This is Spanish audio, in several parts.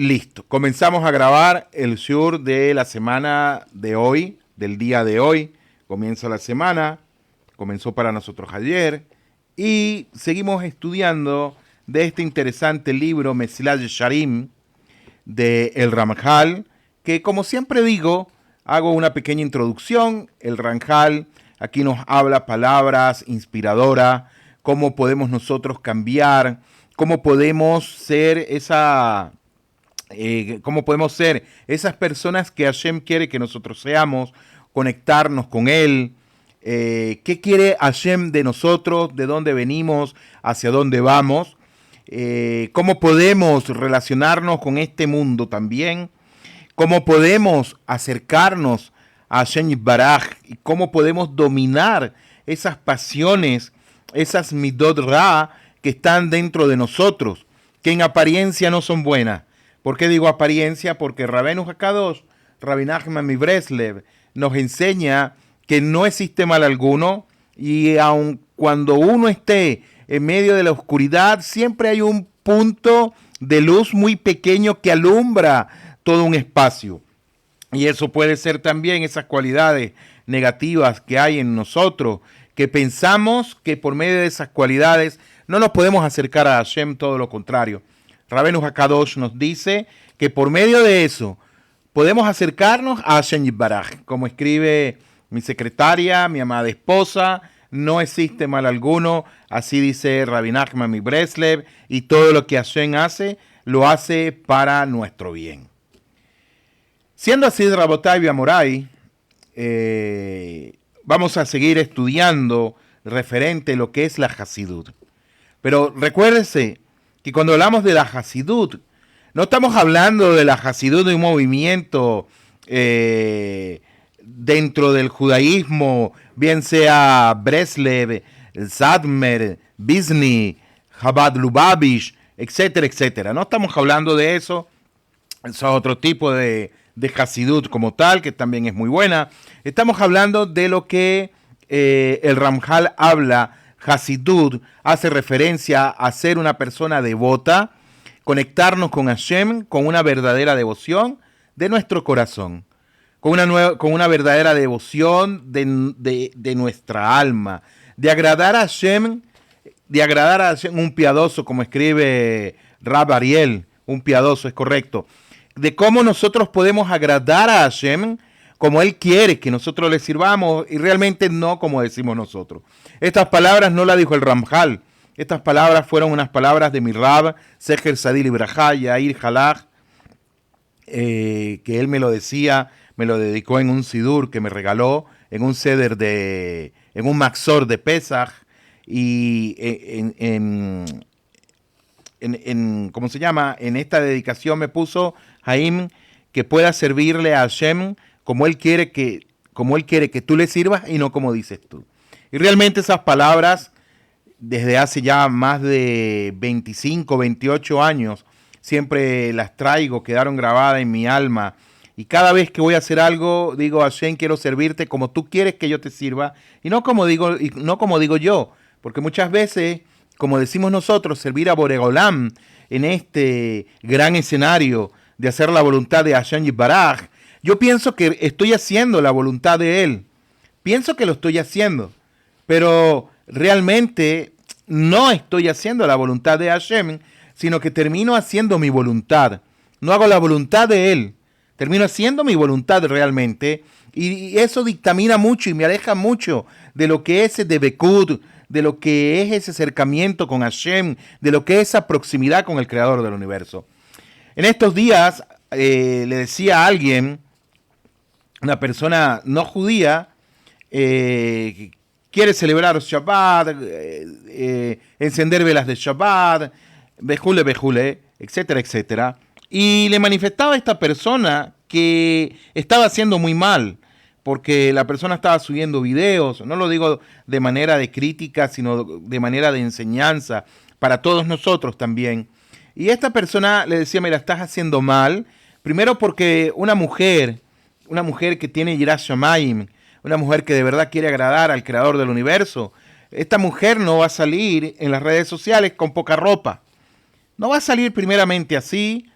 Listo, comenzamos a grabar el shiur de la semana de hoy, del día de hoy. Comienza la semana, comenzó para nosotros ayer y seguimos estudiando de este interesante libro Mesilat Yesharim de el Ramjal, que como siempre digo, hago una pequeña introducción. El Ramjal aquí nos habla palabras inspiradoras, cómo podemos nosotros cambiar, cómo podemos ser cómo podemos ser esas personas que Hashem quiere que nosotros seamos, conectarnos con Él, qué quiere Hashem de nosotros, de dónde venimos, hacia dónde vamos, cómo podemos relacionarnos con este mundo también, cómo podemos acercarnos a Hashem Yitbaraj y cómo podemos dominar esas pasiones, esas midot ra que están dentro de nosotros, que en apariencia no son buenas. ¿Por qué digo apariencia? Porque Rabbeinu Hakadosh, Rabbi Nachman mi Breslev, nos enseña que no existe mal alguno y aun cuando uno esté en medio de la oscuridad, siempre hay un punto de luz muy pequeño que alumbra todo un espacio. Y eso puede ser también esas cualidades negativas que hay en nosotros, que pensamos que por medio de esas cualidades no nos podemos acercar a Hashem, todo lo contrario. Rabbeinu Hakadosh nos dice que por medio de eso podemos acercarnos a Hashem Yitbaraj. Como escribe mi secretaria, mi amada esposa, no existe mal alguno, así dice Rabbi Nachman mi Breslev, y todo lo que Hashem hace, lo hace para nuestro bien. Siendo así, Rabotai y Amorai, vamos a seguir estudiando referente a lo que es la Hasidut. Pero recuérdese que cuando hablamos de la Hasidut, no estamos hablando de la Hasidut de un movimiento dentro del judaísmo, bien sea Breslev, Zadmer, Bizni, Chabad Lubavitch, etcétera, etcétera. No estamos hablando de eso. Eso es otro tipo de Hasidut como tal, que también es muy buena. Estamos hablando de lo que el Ramjal habla. Hasidut hace referencia a ser una persona devota, conectarnos con Hashem con una verdadera devoción de nuestro corazón, con una verdadera devoción de nuestra alma, de agradar a Hashem, un piadoso, como escribe Rab Ariel, un piadoso, es correcto, de cómo nosotros podemos agradar a Hashem como Él quiere que nosotros le sirvamos y realmente no como decimos nosotros. Estas palabras no las dijo el Ramjal. Estas palabras fueron unas palabras de mi Rab, Seher Sadil Ibrahá, Yair Halach, que él me lo decía, me lo dedicó en un sidur que me regaló, en un seder en un maxor de Pesach, y ¿cómo se llama? En esta dedicación me puso Jaim, que pueda servirle a Hashem como Él quiere que tú le sirvas y no como dices tú. Y realmente esas palabras, desde hace ya más de 25, 28 años, siempre las traigo, quedaron grabadas en mi alma. Y cada vez que voy a hacer algo, digo, Hashem, quiero servirte como tú quieres que yo te sirva, y no como digo yo. Porque muchas veces, como decimos nosotros, servir a Boreolam en este gran escenario de hacer la voluntad de Hashem Yitbaraj, yo pienso que estoy haciendo la voluntad de Él. Pienso que lo estoy haciendo. Pero realmente no estoy haciendo la voluntad de Hashem, sino que termino haciendo mi voluntad. No hago la voluntad de Él. Termino haciendo mi voluntad realmente. Y eso dictamina mucho y me aleja mucho de lo que es de Bekud, de lo que es ese acercamiento con Hashem, de lo que es esa proximidad con el Creador del universo. En estos días le decía a alguien, una persona no judía, quiere celebrar Shabbat, encender velas de Shabbat, bejule, etcétera, etcétera. Y le manifestaba a esta persona que estaba haciendo muy mal, porque la persona estaba subiendo videos, no lo digo de manera de crítica, sino de manera de enseñanza, para todos nosotros también. Y esta persona le decía, mira, estás haciendo mal, primero porque una mujer que tiene Yirat Shamayim, una mujer que de verdad quiere agradar al Creador del universo, esta mujer no va a salir en las redes sociales con poca ropa. No va a salir primeramente así,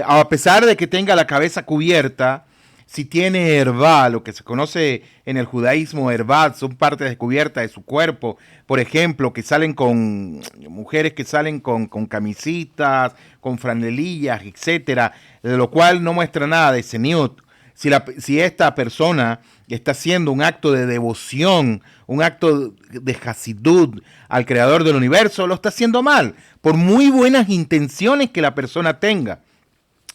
a pesar de que tenga la cabeza cubierta, si tiene herba, lo que se conoce en el judaísmo herba, son partes descubiertas de su cuerpo, por ejemplo, que salen con mujeres que salen con camisitas, con franelillas, etcétera, de lo cual no muestra nada de seniut. Si esta persona está haciendo un acto de devoción, un acto de hasidut al creador del universo, lo está haciendo mal, por muy buenas intenciones que la persona tenga.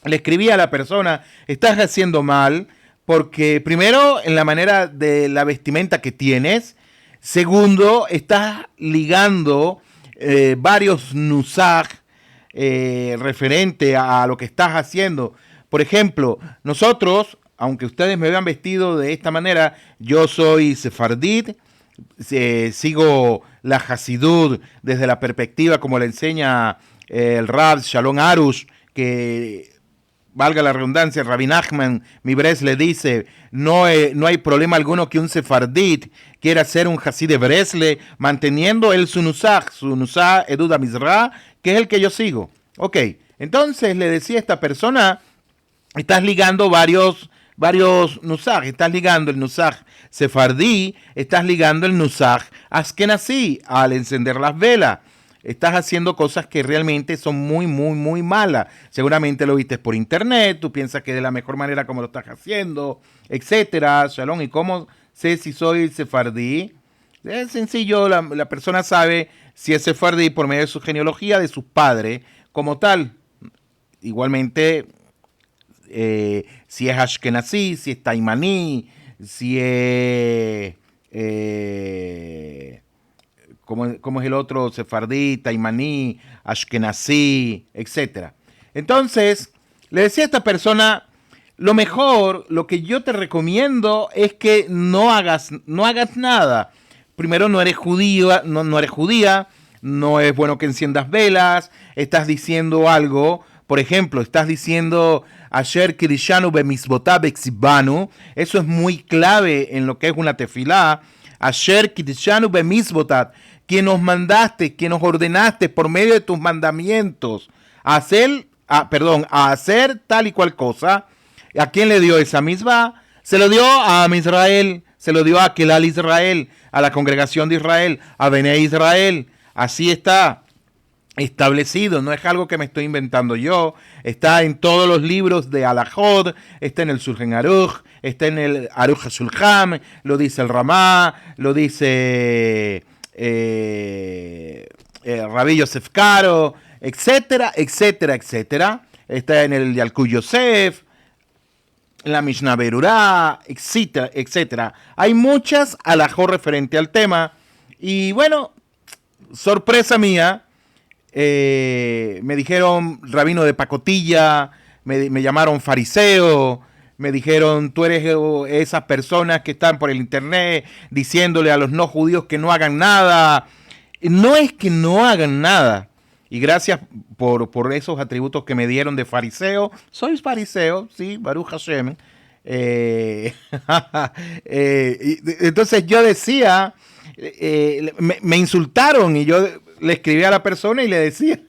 Le escribí a la persona, estás haciendo mal, porque primero, en la manera de la vestimenta que tienes, segundo, estás ligando varios nusaj referente a lo que estás haciendo. Por ejemplo, nosotros, aunque ustedes me vean vestido de esta manera, yo soy sefardí, sigo la Hasidut desde la perspectiva como le enseña el Rab Shalom Arush, que valga la redundancia, Rabbi Nachman Mibres le dice, no hay problema alguno que un sefardí quiera ser un hasid de Bresle, manteniendo el su nusach Edud Mizra, que es el que yo sigo. Ok, entonces le decía a esta persona, estás ligando varios nusach, estás ligando el nusach sefardí, estás ligando el nusach askenazí al encender las velas. Estás haciendo cosas que realmente son muy, muy, muy malas. Seguramente lo viste por internet, tú piensas que de la mejor manera como lo estás haciendo, etcétera. Shalom, ¿y cómo sé si soy sefardí? Es sencillo, la persona sabe si es sefardí por medio de su genealogía, de sus padres, como tal. Igualmente, si es ashkenazí, si es taimaní, si es... como es el otro, sefardí, taimaní, ashkenazí, etc. Entonces, le decía a esta persona, lo mejor, lo que yo te recomiendo es que no hagas nada. Primero, no eres judía, no eres judía, no es bueno que enciendas velas, estás diciendo algo, por ejemplo, estás diciendo Asher Kirishanu bemisbotá bexibanu, eso es muy clave en lo que es una tefilá, Asher Kirishanu bemisbotat, que nos mandaste, que nos ordenaste por medio de tus mandamientos a hacer tal y cual cosa. ¿A quién le dio esa misma? Se lo dio a Israel, se lo dio a Kelal Israel, a la congregación de Israel, a Bené Israel. Así está establecido, no es algo que me estoy inventando yo, está en todos los libros de Alajod, está en el Shulchan Aruch, está en el Aruch HaShulchan, lo dice el Ramá, lo dice Rabbi Yosef Karo, etcétera, etcétera, etcétera. Está en el Yalkut Yosef, en la Mishnah Berurá, etcétera, etcétera. Hay muchas alajot referente al tema. Y bueno, sorpresa mía, me dijeron rabino de pacotilla, me llamaron fariseo, me dijeron, tú eres esas personas que están por el internet diciéndole a los no judíos que no hagan nada. No es que no hagan nada. Y gracias por esos atributos que me dieron de fariseo. Soy fariseo, sí, Baruch Hashem. Entonces yo decía, me insultaron y yo le escribí a la persona y le decía,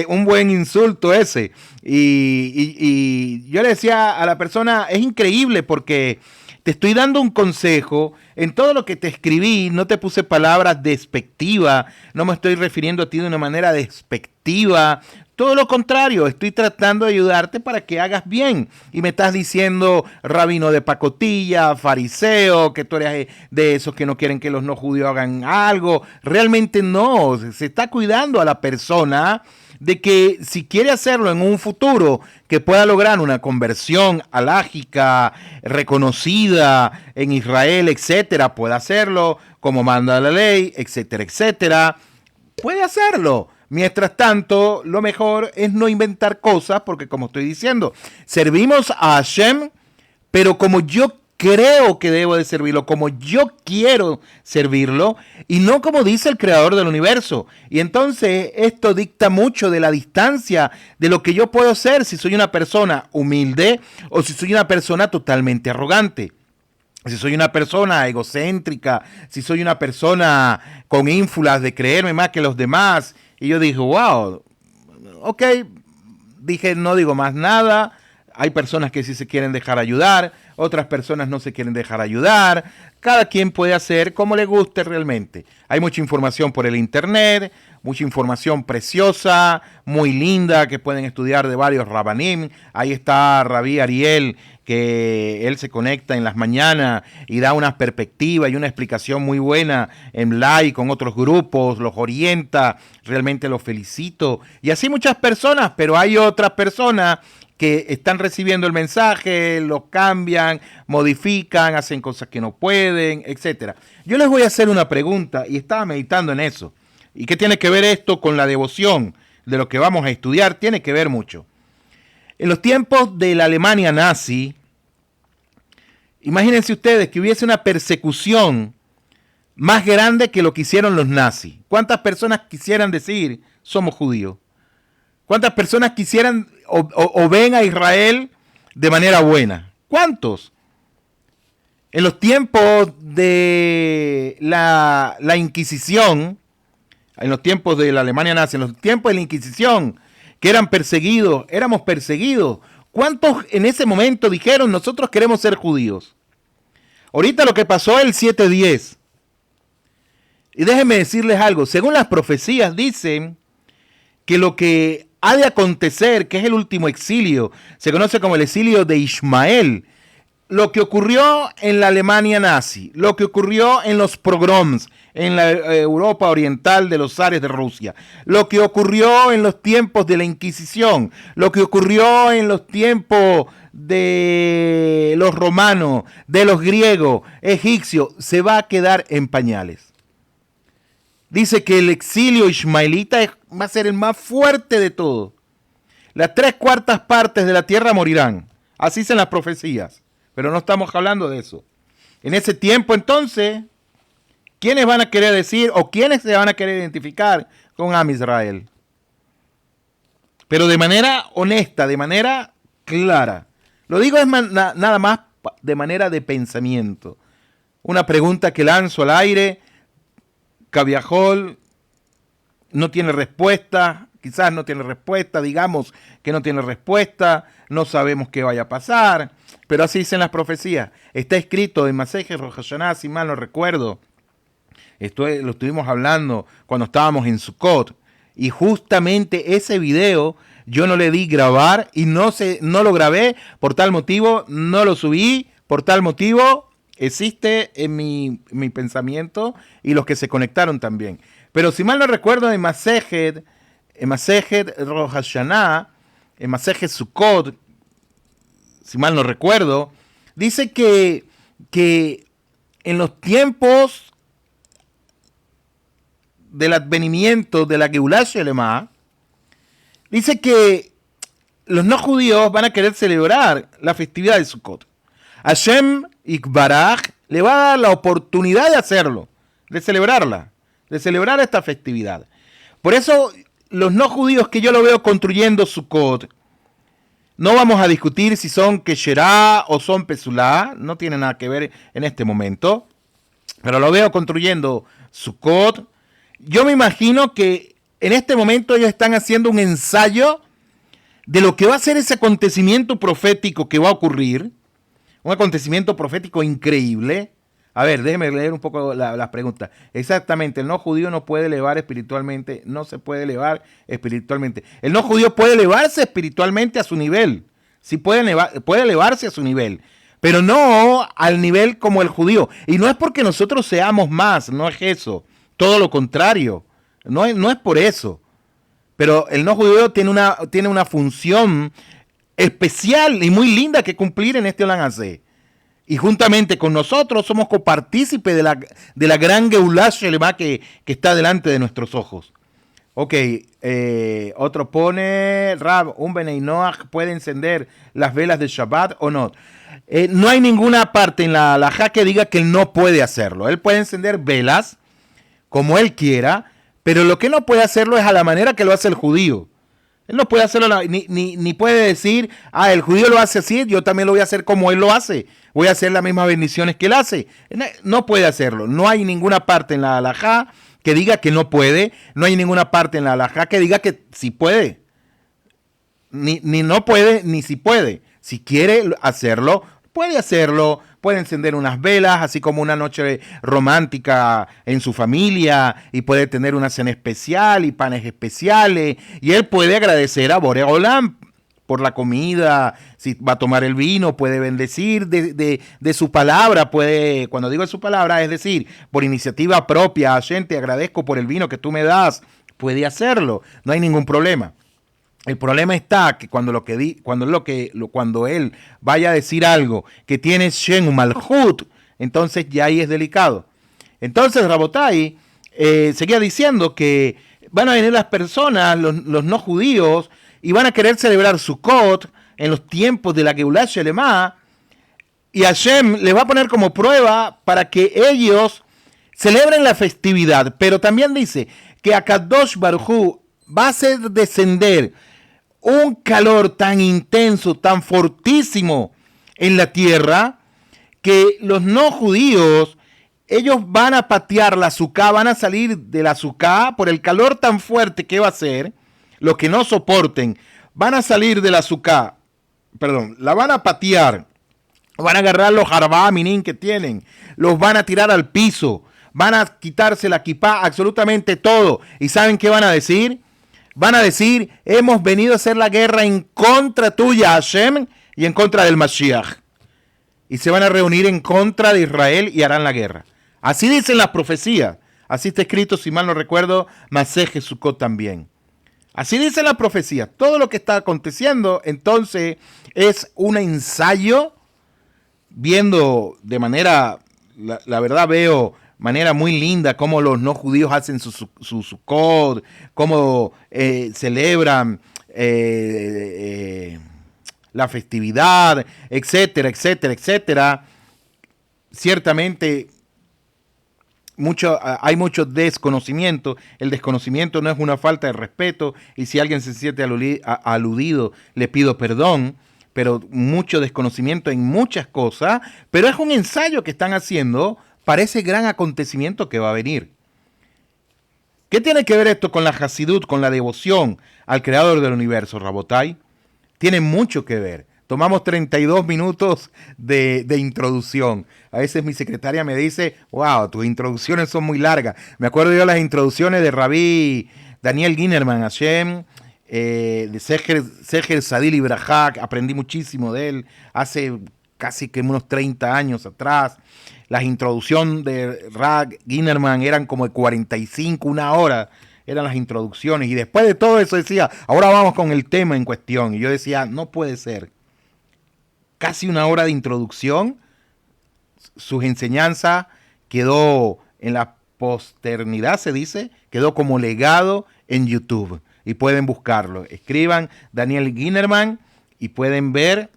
un buen insulto ese. Y yo le decía a la persona, es increíble porque te estoy dando un consejo. En todo lo que te escribí no te puse palabras despectivas, no me estoy refiriendo a ti de una manera despectiva. Todo lo contrario, estoy tratando de ayudarte para que hagas bien. Y me estás diciendo rabino de pacotilla, fariseo, que tú eres de esos que no quieren que los no judíos hagan algo. Realmente no, se está cuidando a la persona de que si quiere hacerlo en un futuro, que pueda lograr una conversión alágica, reconocida en Israel, etcétera, pueda hacerlo como manda la ley, etcétera, etcétera. Puede hacerlo. Mientras tanto, lo mejor es no inventar cosas, porque como estoy diciendo, servimos a Hashem, pero como yo creo que debo de servirlo, como yo quiero servirlo, y no como dice el creador del universo. Y entonces esto dicta mucho de la distancia de lo que yo puedo ser si soy una persona humilde o si soy una persona totalmente arrogante. Si soy una persona egocéntrica, si soy una persona con ínfulas de creerme más que los demás. Y yo dije, wow, ok, dije, no digo más nada. Hay personas que sí se quieren dejar ayudar, otras personas no se quieren dejar ayudar. Cada quien puede hacer como le guste realmente. Hay mucha información por el internet, mucha información preciosa, muy linda, que pueden estudiar de varios rabanim. Ahí está Rabí Ariel, que él se conecta en las mañanas y da una perspectiva y una explicación muy buena en live con otros grupos, los orienta, realmente los felicito. Y así muchas personas, pero hay otras personas que están recibiendo el mensaje, lo cambian, modifican, hacen cosas que no pueden, etcétera. Yo les voy a hacer una pregunta y estaba meditando en eso. ¿Y qué tiene que ver esto con la devoción de lo que vamos a estudiar? Tiene que ver mucho. En los tiempos de la Alemania nazi, imagínense ustedes que hubiese una persecución más grande que lo que hicieron los nazis. ¿Cuántas personas quisieran decir somos judíos? ¿Cuántas personas quisieran o ven a Israel de manera buena? ¿Cuántos? En los tiempos de la Inquisición, en los tiempos de la Alemania nazi, en los tiempos de la Inquisición, que eran perseguidos, éramos perseguidos. ¿Cuántos en ese momento dijeron nosotros queremos ser judíos? Ahorita lo que pasó el 7-10. Y déjenme decirles algo, según las profecías dicen que lo que ha de acontecer, que es el último exilio, se conoce como el exilio de Ismael, lo que ocurrió en la Alemania nazi, lo que ocurrió en los pogroms, en la Europa oriental de los zares de Rusia, lo que ocurrió en los tiempos de la Inquisición, lo que ocurrió en los tiempos de los romanos, de los griegos, egipcios, se va a quedar en pañales. Dice que el exilio ismaelita va a ser el más fuerte de todo. Las 3/4 partes de la tierra morirán. Así dicen las profecías. Pero no estamos hablando de eso. En ese tiempo, entonces, ¿quiénes van a querer decir o quiénes se van a querer identificar con Am Israel? Pero de manera honesta, de manera clara. Lo digo es nada más de manera de pensamiento. Una pregunta que lanzo al aire. Cabiajol no tiene respuesta, quizás no tiene respuesta, digamos que no tiene respuesta, no sabemos qué vaya a pasar, pero así dicen las profecías. Está escrito en Maseje Rosh Hashanah, si mal no recuerdo. Lo estuvimos hablando cuando estábamos en Sukkot, y justamente ese video yo no le di grabar y no lo grabé, por tal motivo no lo subí, por tal motivo existe en mi pensamiento y los que se conectaron también. Pero si mal no recuerdo, en Masejet Rosh Hashanah, en Masejet Sukkot, si mal no recuerdo, dice que en los tiempos del advenimiento de la Geulah Shelema, dice que los no judíos van a querer celebrar la festividad de Sukkot. Hashem Yitbaraj le va a dar la oportunidad de hacerlo, de celebrarla, de celebrar esta festividad. Por eso, los no judíos que yo lo veo construyendo Sukkot, no vamos a discutir si son Kesherá o son Pesulá, no tiene nada que ver en este momento, pero lo veo construyendo Sukkot. Yo me imagino que en este momento ellos están haciendo un ensayo de lo que va a ser ese acontecimiento profético que va a ocurrir, un acontecimiento profético increíble. A ver, déjeme leer un poco las preguntas. Exactamente, el no judío no puede elevar espiritualmente, no se puede elevar espiritualmente. El no judío puede elevarse espiritualmente a su nivel, sí puede elevarse a su nivel, pero no al nivel como el judío. Y no es porque nosotros seamos más, no es eso, todo lo contrario, no es por eso. Pero el no judío tiene una función especial y muy linda que cumplir en este Olam Hazé. Y juntamente con nosotros somos copartícipes de la gran Geulah Shelema que está delante de nuestros ojos. Ok, otro pone, Rab, un Benei Noach puede encender las velas de Shabbat o no. No hay ninguna parte en la halajá que diga que él no puede hacerlo. Él puede encender velas como él quiera, pero lo que no puede hacerlo es a la manera que lo hace el judío. Él no puede hacerlo, ni puede decir, el judío lo hace así, yo también lo voy a hacer como él lo hace. Voy a hacer las mismas bendiciones que él hace. No puede hacerlo. No hay ninguna parte en la halajá que diga que no puede. No hay ninguna parte en la halajá que diga que sí puede. ni no puede, ni si puede. Si quiere hacerlo, puede hacerlo. Puede encender unas velas, así como una noche romántica en su familia, y puede tener una cena especial y panes especiales, y él puede agradecer a Boré Olam por la comida. Si va a tomar el vino, puede bendecir de su palabra, puede, cuando digo de su palabra, es decir, por iniciativa propia, Hashem, te agradezco por el vino que tú me das, puede hacerlo, no hay ningún problema. El problema está que cuando él vaya a decir algo que tiene Shen Malhut, entonces ya ahí es delicado. Entonces Rabotai seguía diciendo que van a venir las personas, los no judíos, y van a querer celebrar Sukkot en los tiempos de la Geulah Shelemá, y Hashem les va a poner como prueba para que ellos celebren la festividad. Pero también dice que a Kadosh Baruj Hu va a hacer descender un calor tan intenso, tan fortísimo en la tierra, que los no judíos, ellos van a patear la azúcar, van a salir de la azúcar por el calor tan fuerte que va a ser. Los que no soporten van a salir de la azúcar, la van a patear, van a agarrar los jarbá minin que tienen, los van a tirar al piso, van a quitarse la kipá, absolutamente todo. ¿Y saben qué van a decir? Van a decir, hemos venido a hacer la guerra en contra tuya, Hashem, y en contra del Mashiach. Y se van a reunir en contra de Israel y harán la guerra. Así dicen las profecías. Así está escrito, si mal no recuerdo, Masej Sukkot también. Así dicen las profecías. Todo lo que está aconteciendo, entonces, es un ensayo, viendo de manera, la verdad veo manera muy linda cómo los no judíos hacen su Sukkot, cómo celebran la festividad, etcétera, etcétera, etcétera. Ciertamente hay mucho desconocimiento. El desconocimiento no es una falta de respeto, y si alguien se siente aludido, le pido perdón, pero mucho desconocimiento en muchas cosas, pero es un ensayo que están haciendo para ese gran acontecimiento que va a venir. ¿Qué tiene que ver esto con la Hasidut, con la devoción al creador del universo, Rabotai? Tiene mucho que ver. Tomamos 32 minutos de introducción. A veces mi secretaria me dice, wow, tus introducciones son muy largas. Me acuerdo yo de las introducciones de Rabí Daniel Ginerman, Hashem, de Seher Sadil Ibrahak. Aprendí muchísimo de él hace casi que unos 30 años atrás. Las introducciones de Rag Ginerman eran como de 45, una hora, eran las introducciones. Y después de todo eso decía, ahora vamos con el tema en cuestión. Y yo decía, no puede ser. Casi una hora de introducción. Sus enseñanzas quedó en la posteridad, se dice, quedó como legado en YouTube. Y pueden buscarlo. Escriban Daniel Ginerman y pueden ver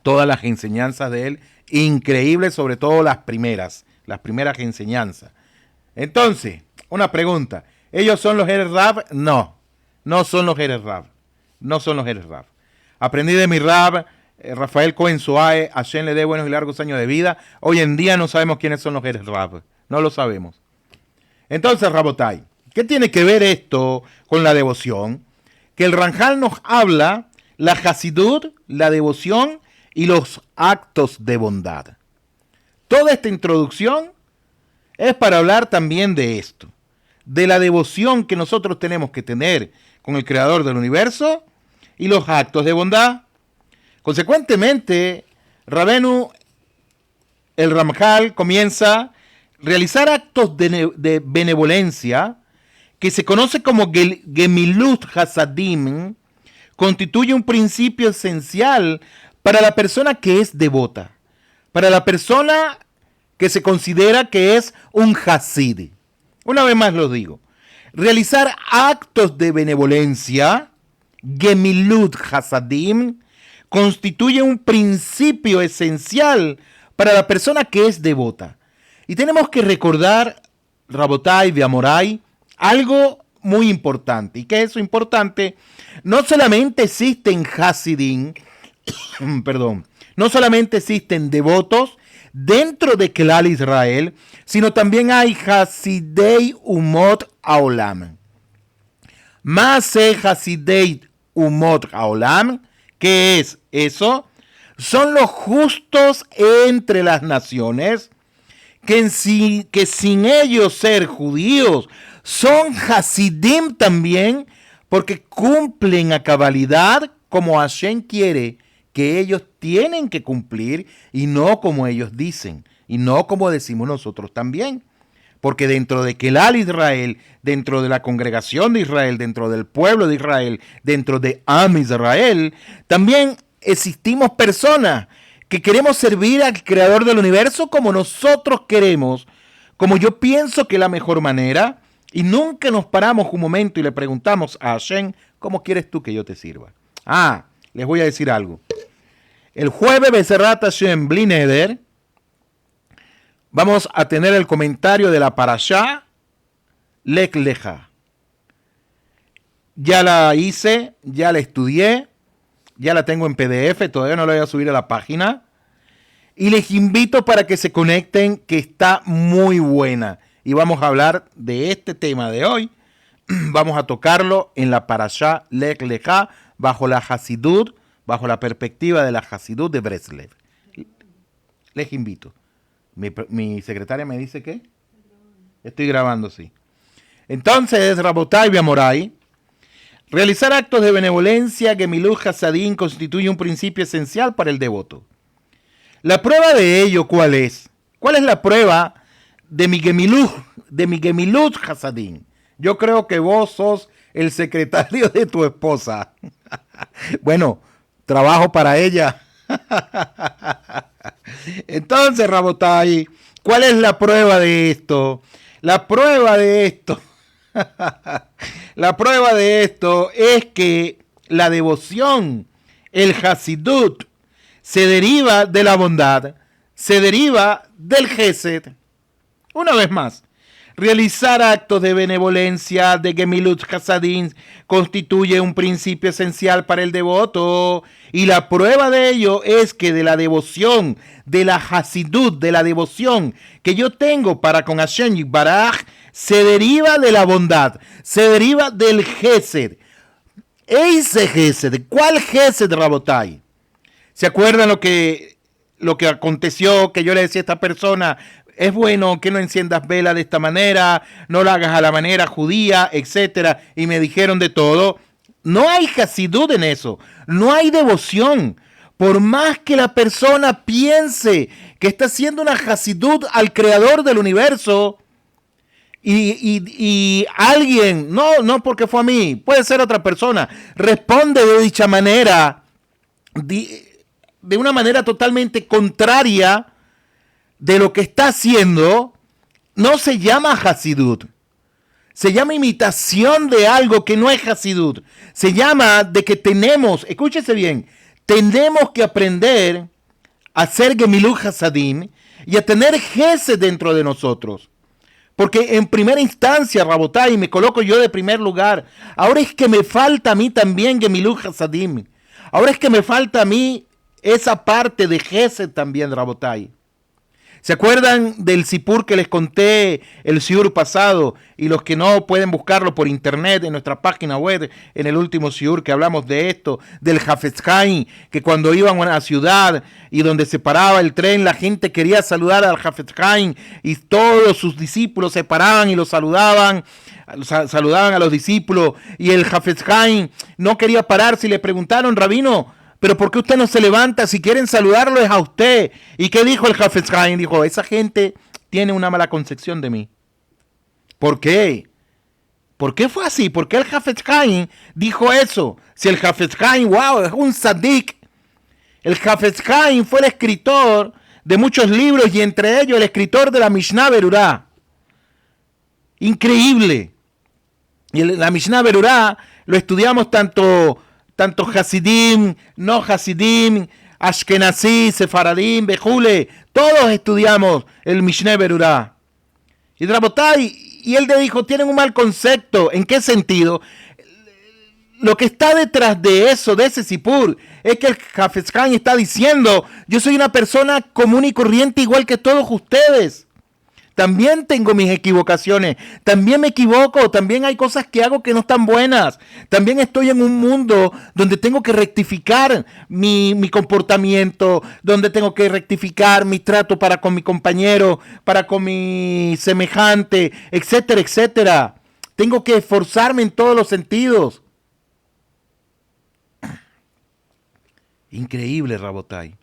todas las enseñanzas de él. Increíble, sobre todo las primeras enseñanzas. Entonces, una pregunta. ¿Ellos son los Eres Rab? No, no son los Eres Rab. No son los Eres Rab. Aprendí de mi Rab, Rafael Cohen Soae, Hashem le dé buenos y largos años de vida. Hoy en día no sabemos quiénes son los Eres Rab. No lo sabemos. Entonces, Rabotai, ¿qué tiene que ver esto con la devoción? Que el Ranjal nos habla la Hasidut, la devoción y los actos de bondad. Toda esta introducción es para hablar también de esto, de la devoción que nosotros tenemos que tener con el Creador del universo y los actos de bondad. Consecuentemente, Rabenu, el Ramjal, comienza a realizar actos de benevolencia que se conoce como Gemilut Hasadim, constituye un principio esencial para la persona que es devota, para la persona que se considera que es un Hasid. Una vez más lo digo. Realizar actos de benevolencia, Gemilut Hasadim, constituye un principio esencial para la persona que es devota. Y tenemos que recordar, Rabotai de Amorai, algo muy importante. ¿Y qué es eso importante? No solamente existen Hasidim, no solamente existen devotos dentro de Kelal Israel, sino también hay Hasidei Umot Haolam. Más Hasidei umot haolam. ¿Qué es eso? Son los justos entre las naciones, que sin ellos ser judíos, son hasidim también, porque cumplen a cabalidad como Hashem quiere que ellos tienen que cumplir, y no como ellos dicen, y no como decimos nosotros también. Porque dentro de Kelal Israel, dentro de la congregación de Israel, dentro del pueblo de Israel, dentro de Am Israel, también existimos personas que queremos servir al Creador del universo como nosotros queremos, como yo pienso que es la mejor manera, y nunca nos paramos un momento y le preguntamos a Hashem, ¿cómo quieres tú que yo te sirva? Les voy a decir algo. El jueves Becerrat Hashem Bli Neder, vamos a tener el comentario de la Parashá Lech Lecha. Ya la hice, ya la estudié, ya la tengo en PDF, todavía no la voy a subir a la página. Y les invito para que se conecten, que está muy buena. Y vamos a hablar de este tema de hoy. Vamos a tocarlo en la Parashá Lech Lecha, bajo la Hasidut, bajo la perspectiva de la Hasidut de Breslev. Les invito. Mi secretaria me dice que estoy grabando, sí. Entonces, Rabotai Beamorai, realizar actos de benevolencia, Gemilut Hasadim, constituye un principio esencial para el devoto. La prueba de ello, ¿cuál es? ¿Cuál es la prueba de mi Gemilut Hasadim? Yo creo que vos sos el secretario de tu esposa. Bueno, trabajo para ella. Entonces, Rabotai, ¿cuál es la prueba de esto? La prueba de esto es que la devoción, el Hasidut, se deriva de la bondad, se deriva del Gesed. Una vez más, realizar actos de benevolencia, de Gemilut Hasadim, constituye un principio esencial para el devoto, y la prueba de ello es que de la devoción, de la Hasidut, de la devoción que yo tengo para con Hashem Yitbaraj, se deriva de la bondad, se deriva del Gesed. Ese Gesed, ¿cuál Gesed, Rabotai? ¿Se acuerdan lo que aconteció? Que yo le decía a esta persona, es bueno que no enciendas vela de esta manera, no lo hagas a la manera judía, etcétera, y me dijeron de todo. No hay hasidut en eso, no hay devoción. Por más que la persona piense que está haciendo una hasidut al creador del universo, y alguien, no porque fue a mí, puede ser otra persona, responde de dicha manera, de una manera totalmente contraria de lo que está haciendo, no se llama Hasidut. Se llama imitación de algo que no es Hasidut. Se llama de que tenemos, escúchese bien, tenemos que aprender a hacer Gemilut Hasadim y a tener Gesed dentro de nosotros. Porque en primera instancia, Rabotai, me coloco yo de primer lugar. Ahora es que me falta a mí también Gemilut Hasadim. Ahora es que me falta a mí esa parte de Gesed también, Rabotai. ¿Se acuerdan del Sipur que les conté el Siur pasado? Y los que no pueden buscarlo por internet en nuestra página web, en el último Siur que hablamos de esto, del Hafetz Haim, que cuando iban a una ciudad y donde se paraba el tren, la gente quería saludar al Hafetz Haim y todos sus discípulos se paraban y lo saludaban a los discípulos, y el Hafetz Haim no quería pararse y le preguntaron, Rabino, ¿pero por qué usted no se levanta? Si quieren saludarlo es a usted. ¿Y qué dijo el Hafetz Haim? Dijo, esa gente tiene una mala concepción de mí. ¿Por qué? ¿Por qué fue así? ¿Por qué el Hafetz Haim dijo eso? Si el Hafetz Haim, wow, es un sadik. El Hafetz Haim fue el escritor de muchos libros, y entre ellos el escritor de la Mishnah Berurá. Increíble. Y la Mishnah Berurá lo estudiamos tanto Hasidim, no Hasidim, Ashkenazí, Sefaradim, Bejule, todos estudiamos el Mishneh Berurá. Y Rabotai, y él le dijo, tienen un mal concepto. ¿En qué sentido? Lo que está detrás de eso, de ese Sipur, es que el Hafetz Haim está diciendo, yo soy una persona común y corriente igual que todos ustedes. También tengo mis equivocaciones. También me equivoco. También hay cosas que hago que no están buenas. También estoy en un mundo donde tengo que rectificar mi comportamiento, donde tengo que rectificar mi trato para con mi compañero, para con mi semejante, etcétera, etcétera. Tengo que esforzarme en todos los sentidos. Increíble, Rabotai.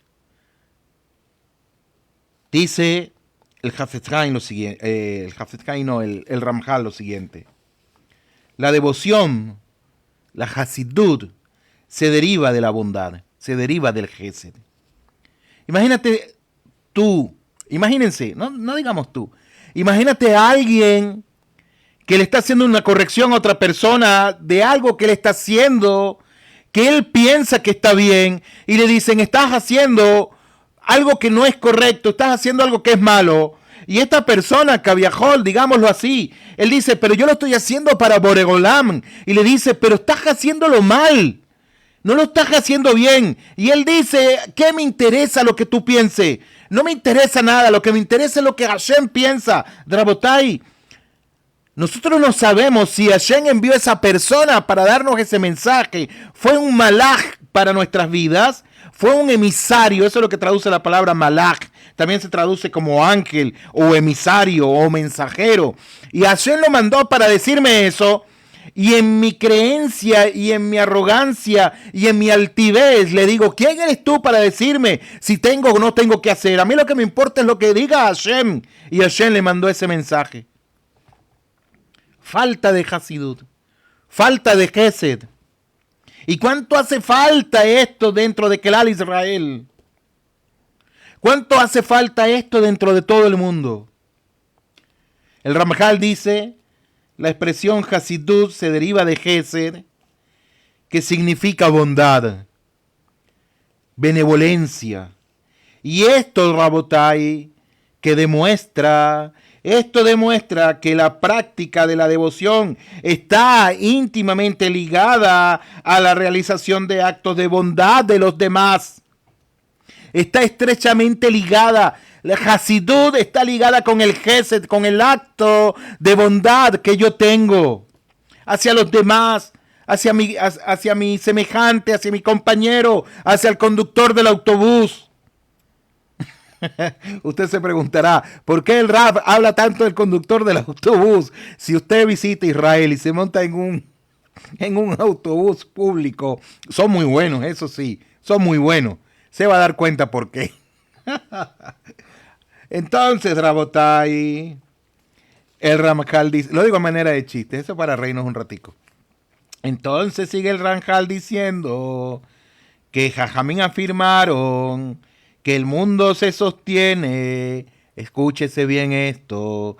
Dice el Hafetz Haim lo siguiente, el Hafetz Haim no, el Ramjal lo siguiente. La devoción, la Hasidut, se deriva de la bondad, se deriva del Gesed. Imagínate tú, imagínense, no digamos tú, imagínate a alguien que le está haciendo una corrección a otra persona de algo que él está haciendo, que él piensa que está bien, y le dicen, estás haciendo algo que no es correcto, estás haciendo algo que es malo. Y esta persona, Cabiajol, digámoslo así, él dice, pero yo lo estoy haciendo para Boregolam. Y le dice, pero estás haciéndolo mal, no lo estás haciendo bien. Y él dice, ¿qué me interesa lo que tú pienses? No me interesa nada, lo que me interesa es lo que Hashem piensa. Rabotai, nosotros no sabemos si Hashem envió a esa persona para darnos ese mensaje. Fue un malaj para nuestras vidas. Fue un emisario, eso es lo que traduce la palabra malaj. También se traduce como ángel o emisario o mensajero. Y Hashem lo mandó para decirme eso. Y en mi creencia y en mi arrogancia y en mi altivez le digo, ¿quién eres tú para decirme si tengo o no tengo que hacer? A mí lo que me importa es lo que diga Hashem. Y Hashem le mandó ese mensaje. Falta de Hasidut, falta de Gesed. ¿Y cuánto hace falta esto dentro de Kelal Israel? ¿Cuánto hace falta esto dentro de todo el mundo? El Ramjal dice, la expresión Hasidut se deriva de Gesed, que significa bondad, benevolencia. Y esto, Rabotai, que demuestra que la práctica de la devoción está íntimamente ligada a la realización de actos de bondad de los demás. Está estrechamente ligada. La Hasidut está ligada con el Gesed, con el acto de bondad que yo tengo hacia los demás, hacia mi semejante, hacia mi compañero, hacia el conductor del autobús. Usted se preguntará, ¿por qué el Rab habla tanto del conductor del autobús? Si usted visita Israel y se monta en un autobús público, son muy buenos, eso sí, son muy buenos. Se va a dar cuenta por qué. Entonces, Rabotai, el Ramjal dice, lo digo a manera de chiste, eso para reírnos un ratico. Entonces sigue el Ramjal diciendo que Jajamín afirmaron que el mundo se sostiene, escúchese bien esto,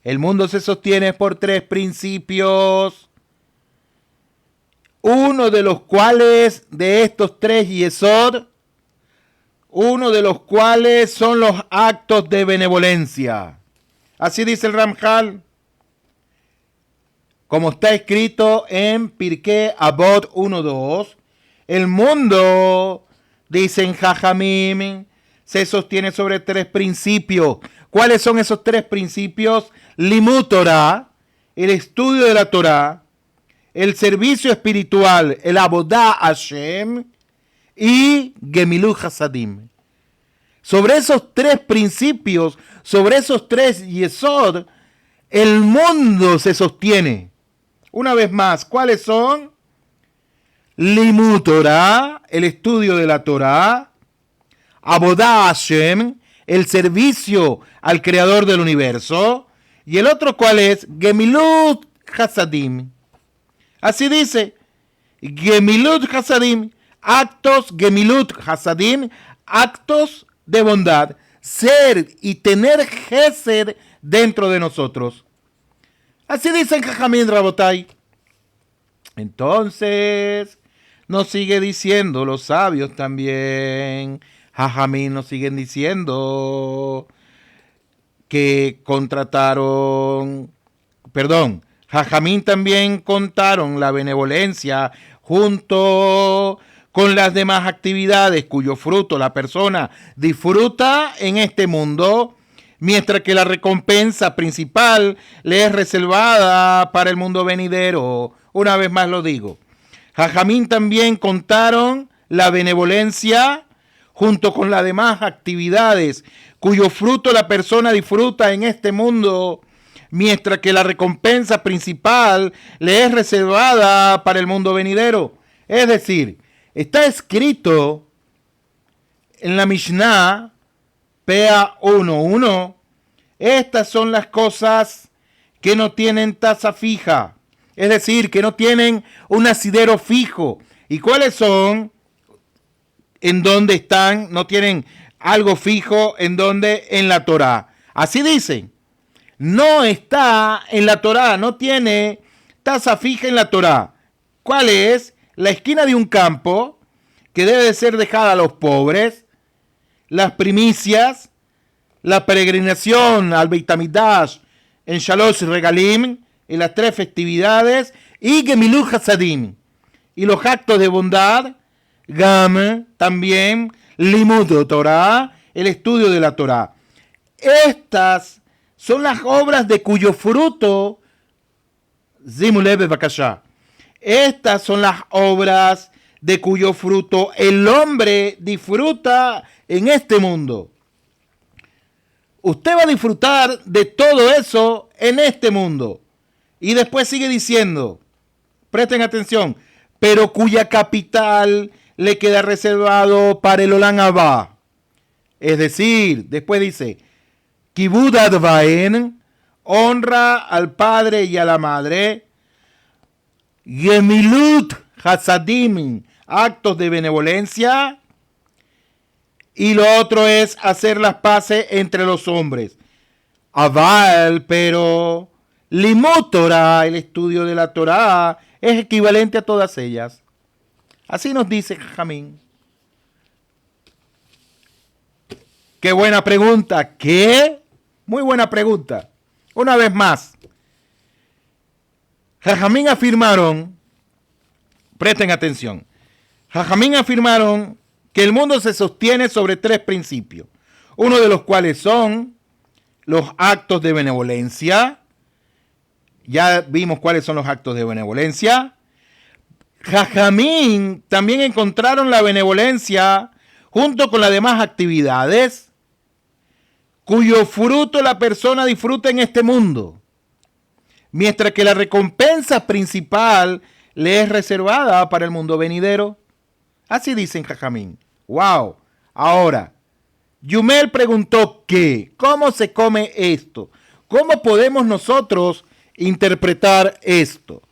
el mundo se sostiene por tres principios, uno de los cuales de estos tres yesod, uno de los cuales son los actos de benevolencia. Así dice el Ramjal, como está escrito en Pirkei Avot 1.2, el mundo, dicen Jajamim, se sostiene sobre tres principios. ¿Cuáles son esos tres principios? Limud Torah, el estudio de la Torah, el servicio espiritual, el Avodah Hashem y Gemilut Hasadim. Sobre esos tres principios, sobre esos tres yesod, el mundo se sostiene. Una vez más, ¿cuáles son? Limud Torah, el estudio de la Torah, Avodah Hashem, el servicio al creador del universo, y el otro ¿cuál es? Gemilut Hasadim. Así dice, Gemilut Hasadim, actos, Gemilut Hasadim, actos de bondad, ser y tener Gesed dentro de nosotros. Así dicen Jajamín Rabotai. Entonces, nos sigue diciendo los sabios también, Jajamín nos siguen diciendo que Jajamín también contaron la benevolencia junto con las demás actividades cuyo fruto la persona disfruta en este mundo, mientras que la recompensa principal le es reservada para el mundo venidero. Una vez más lo digo. Jajamín también contaron la benevolencia junto con las demás actividades cuyo fruto la persona disfruta en este mundo, mientras que la recompensa principal le es reservada para el mundo venidero. Es decir, está escrito en la Mishnah PA 1.1, estas son las cosas que no tienen tasa fija, es decir, que no tienen un asidero fijo. ¿Y cuáles son? ¿En dónde están? No tienen algo fijo. ¿En dónde? En la Torá. Así dicen. No está en la Torá, no tiene tasa fija en la Torá. ¿Cuál es? La esquina de un campo que debe de ser dejada a los pobres, las primicias, la peregrinación al Beit HaMikdash en Shalosh Regalim, en las 3 festividades, y Gemilut Hasadim, y los actos de bondad, Gam, también, Limud Torah, el estudio de la Torah. Estas son las obras de cuyo fruto, Zimulebe Bakashá, estas son las obras de cuyo fruto el hombre disfruta en este mundo. Usted va a disfrutar de todo eso en este mundo. Y después sigue diciendo, presten atención, pero cuya capital le queda reservado para el Olam Haba. Es decir, después dice, Kibud Advaen, honra al padre y a la madre, Gemilut Hasadim, actos de benevolencia, y lo otro es hacer las paces entre los hombres. Aval, pero Limud Torah, el estudio de la Torah, es equivalente a todas ellas. Así nos dice Jajamín. Qué buena pregunta. ¿Qué? Muy buena pregunta. Una vez más. Jajamín afirmaron, presten atención, Jajamín afirmaron que el mundo se sostiene sobre 3 principios, uno de los cuales son los actos de benevolencia. Ya vimos cuáles son los actos de benevolencia. Jajamín también encontraron la benevolencia junto con las demás actividades cuyo fruto la persona disfruta en este mundo, mientras que la recompensa principal le es reservada para el mundo venidero. Así dicen Jajamín. ¡Wow! Ahora, Yumel preguntó ¿cómo se come esto? ¿Cómo podemos nosotros interpretar esto?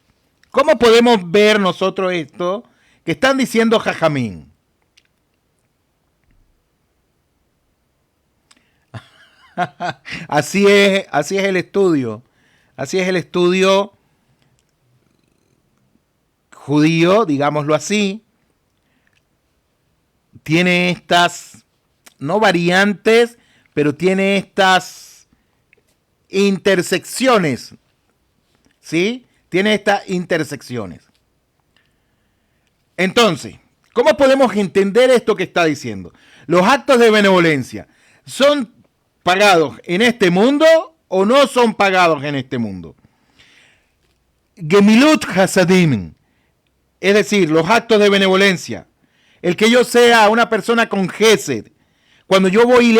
¿Cómo podemos ver nosotros esto que están diciendo Jajamín? Así es el estudio. Así es el estudio judío, digámoslo así. Tiene estas, no variantes, pero tiene estas intersecciones. ¿Sí? Tiene estas intersecciones. Entonces, ¿cómo podemos entender esto que está diciendo? Los actos de benevolencia, ¿son pagados en este mundo o no son pagados en este mundo? Gemilut Hasadim, es decir, los actos de benevolencia, el que yo sea una persona con gesed, cuando yo voy y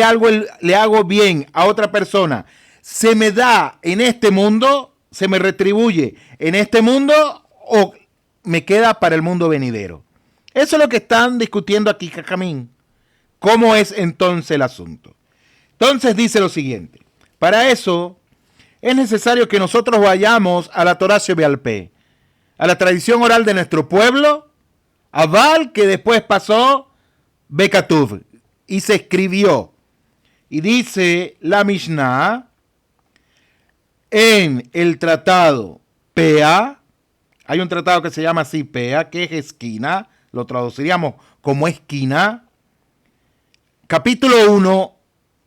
le hago bien a otra persona, se me da en este mundo, se me retribuye en este mundo o me queda para el mundo venidero. Eso es lo que están discutiendo aquí Jajamín. ¿Cómo es entonces el asunto? Entonces dice lo siguiente. Para eso es necesario que nosotros vayamos a la Torah Shebe'al Peh, a la tradición oral de nuestro pueblo, Aval, que después pasó Bekatuv, y se escribió. Y dice la Mishnah en el tratado Pea, hay un tratado que se llama así Pea, que es esquina, lo traduciríamos como esquina, capítulo 1,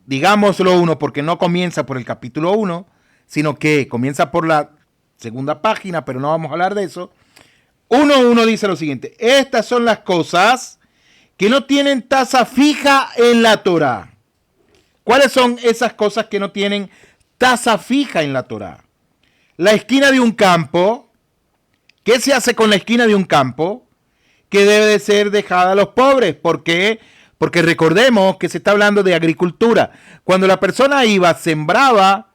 digámoslo 1 porque no comienza por el capítulo 1, sino que comienza por la segunda página, pero no vamos a hablar de eso. 1.1 dice lo siguiente: estas son las cosas que no tienen tasa fija en la Torá. ¿Cuáles son esas cosas que no tienen tasa fija en la Torá? La esquina de un campo. ¿Qué se hace con la esquina de un campo? Que debe de ser dejada a los pobres. ¿Por qué? Porque recordemos que se está hablando de agricultura. Cuando la persona iba, sembraba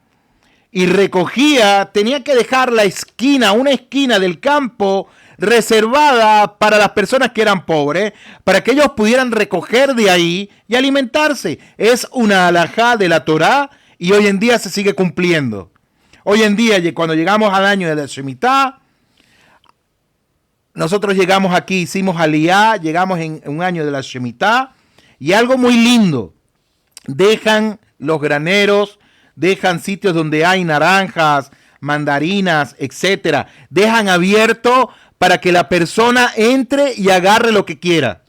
y recogía, tenía que dejar la esquina, una esquina del campo reservada para las personas que eran pobres, para que ellos pudieran recoger de ahí y alimentarse. Es una alajá de la Torá y hoy en día se sigue cumpliendo. Hoy en día, cuando llegamos al año de la Shemitah, nosotros llegamos aquí, hicimos aliyá, llegamos en un año de la Shemitah y algo muy lindo, dejan los graneros, dejan sitios donde hay naranjas, mandarinas, etcétera, dejan abierto para que la persona entre y agarre lo que quiera.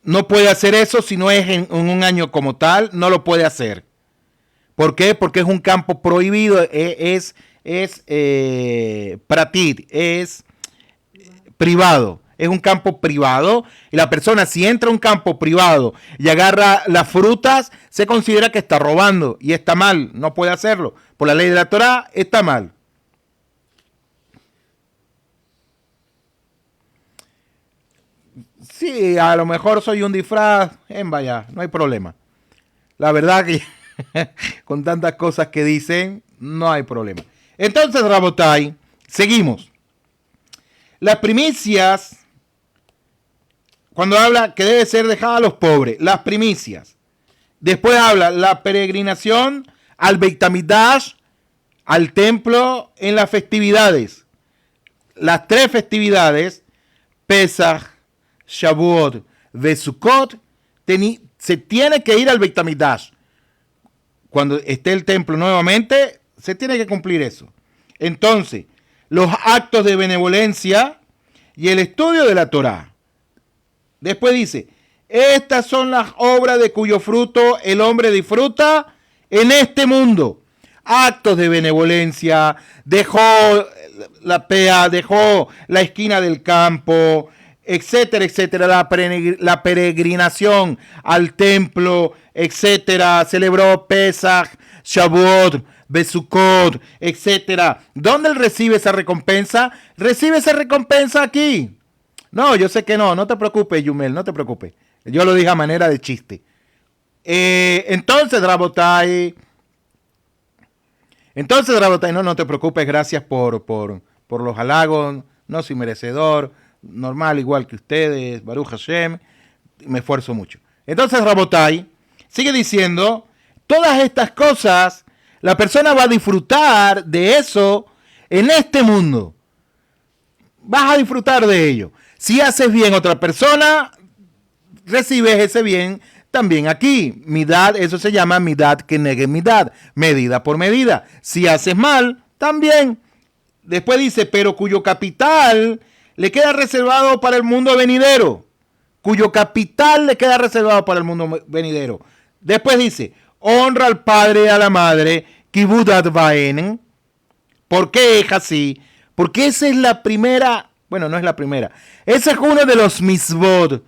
No puede hacer eso si no es en un año como tal, no lo puede hacer. ¿Por qué? Porque es un campo prohibido, es pratit, es privado. Es un campo privado y la persona si entra a un campo privado y agarra las frutas, se considera que está robando y está mal, no puede hacerlo. Por la ley de la Torá está mal. Sí, a lo mejor soy un disfraz, vaya, no hay problema. La verdad que con tantas cosas que dicen, no hay problema. Entonces, Rabotai, seguimos. Las primicias, cuando habla que debe ser dejada a los pobres, las primicias. Después habla la peregrinación al Beit HaMikdash, al templo en las festividades. Las tres festividades, Pesach, Shavuot, Sukkot, se tiene que ir al Beit HaMikdash. Cuando esté el templo nuevamente, se tiene que cumplir eso. Entonces, los actos de benevolencia y el estudio de la Torá. Después dice, estas son las obras de cuyo fruto el hombre disfruta en este mundo. Actos de benevolencia, dejó la pea, dejó la esquina del campo, etcétera, etcétera, la peregrinación al templo, etcétera, celebró Pesach, Shavuot, Sukkot, etcétera. ¿Dónde él recibe esa recompensa? Recibe esa recompensa aquí. No, yo sé que no te preocupes, Yumel, no te preocupes. Yo lo dije a manera de chiste. Entonces, Rabotai, no te preocupes, gracias por los halagos, no soy merecedor, normal, igual que ustedes, Baruch Hashem, me esfuerzo mucho. Entonces, Rabotai sigue diciendo, todas estas cosas, la persona va a disfrutar de eso en este mundo. Vas a disfrutar de ello. Si haces bien a otra persona, recibes ese bien también aquí. Midad, eso se llama midad que negue midad, medida por medida. Si haces mal, también. Después dice, pero cuyo capital le queda reservado para el mundo venidero. Cuyo capital le queda reservado para el mundo venidero. Después dice, honra al padre y a la madre, kibud advaen. ¿Por qué es así? Porque esa es la primera, bueno, no es la primera. Ese es uno de los misbod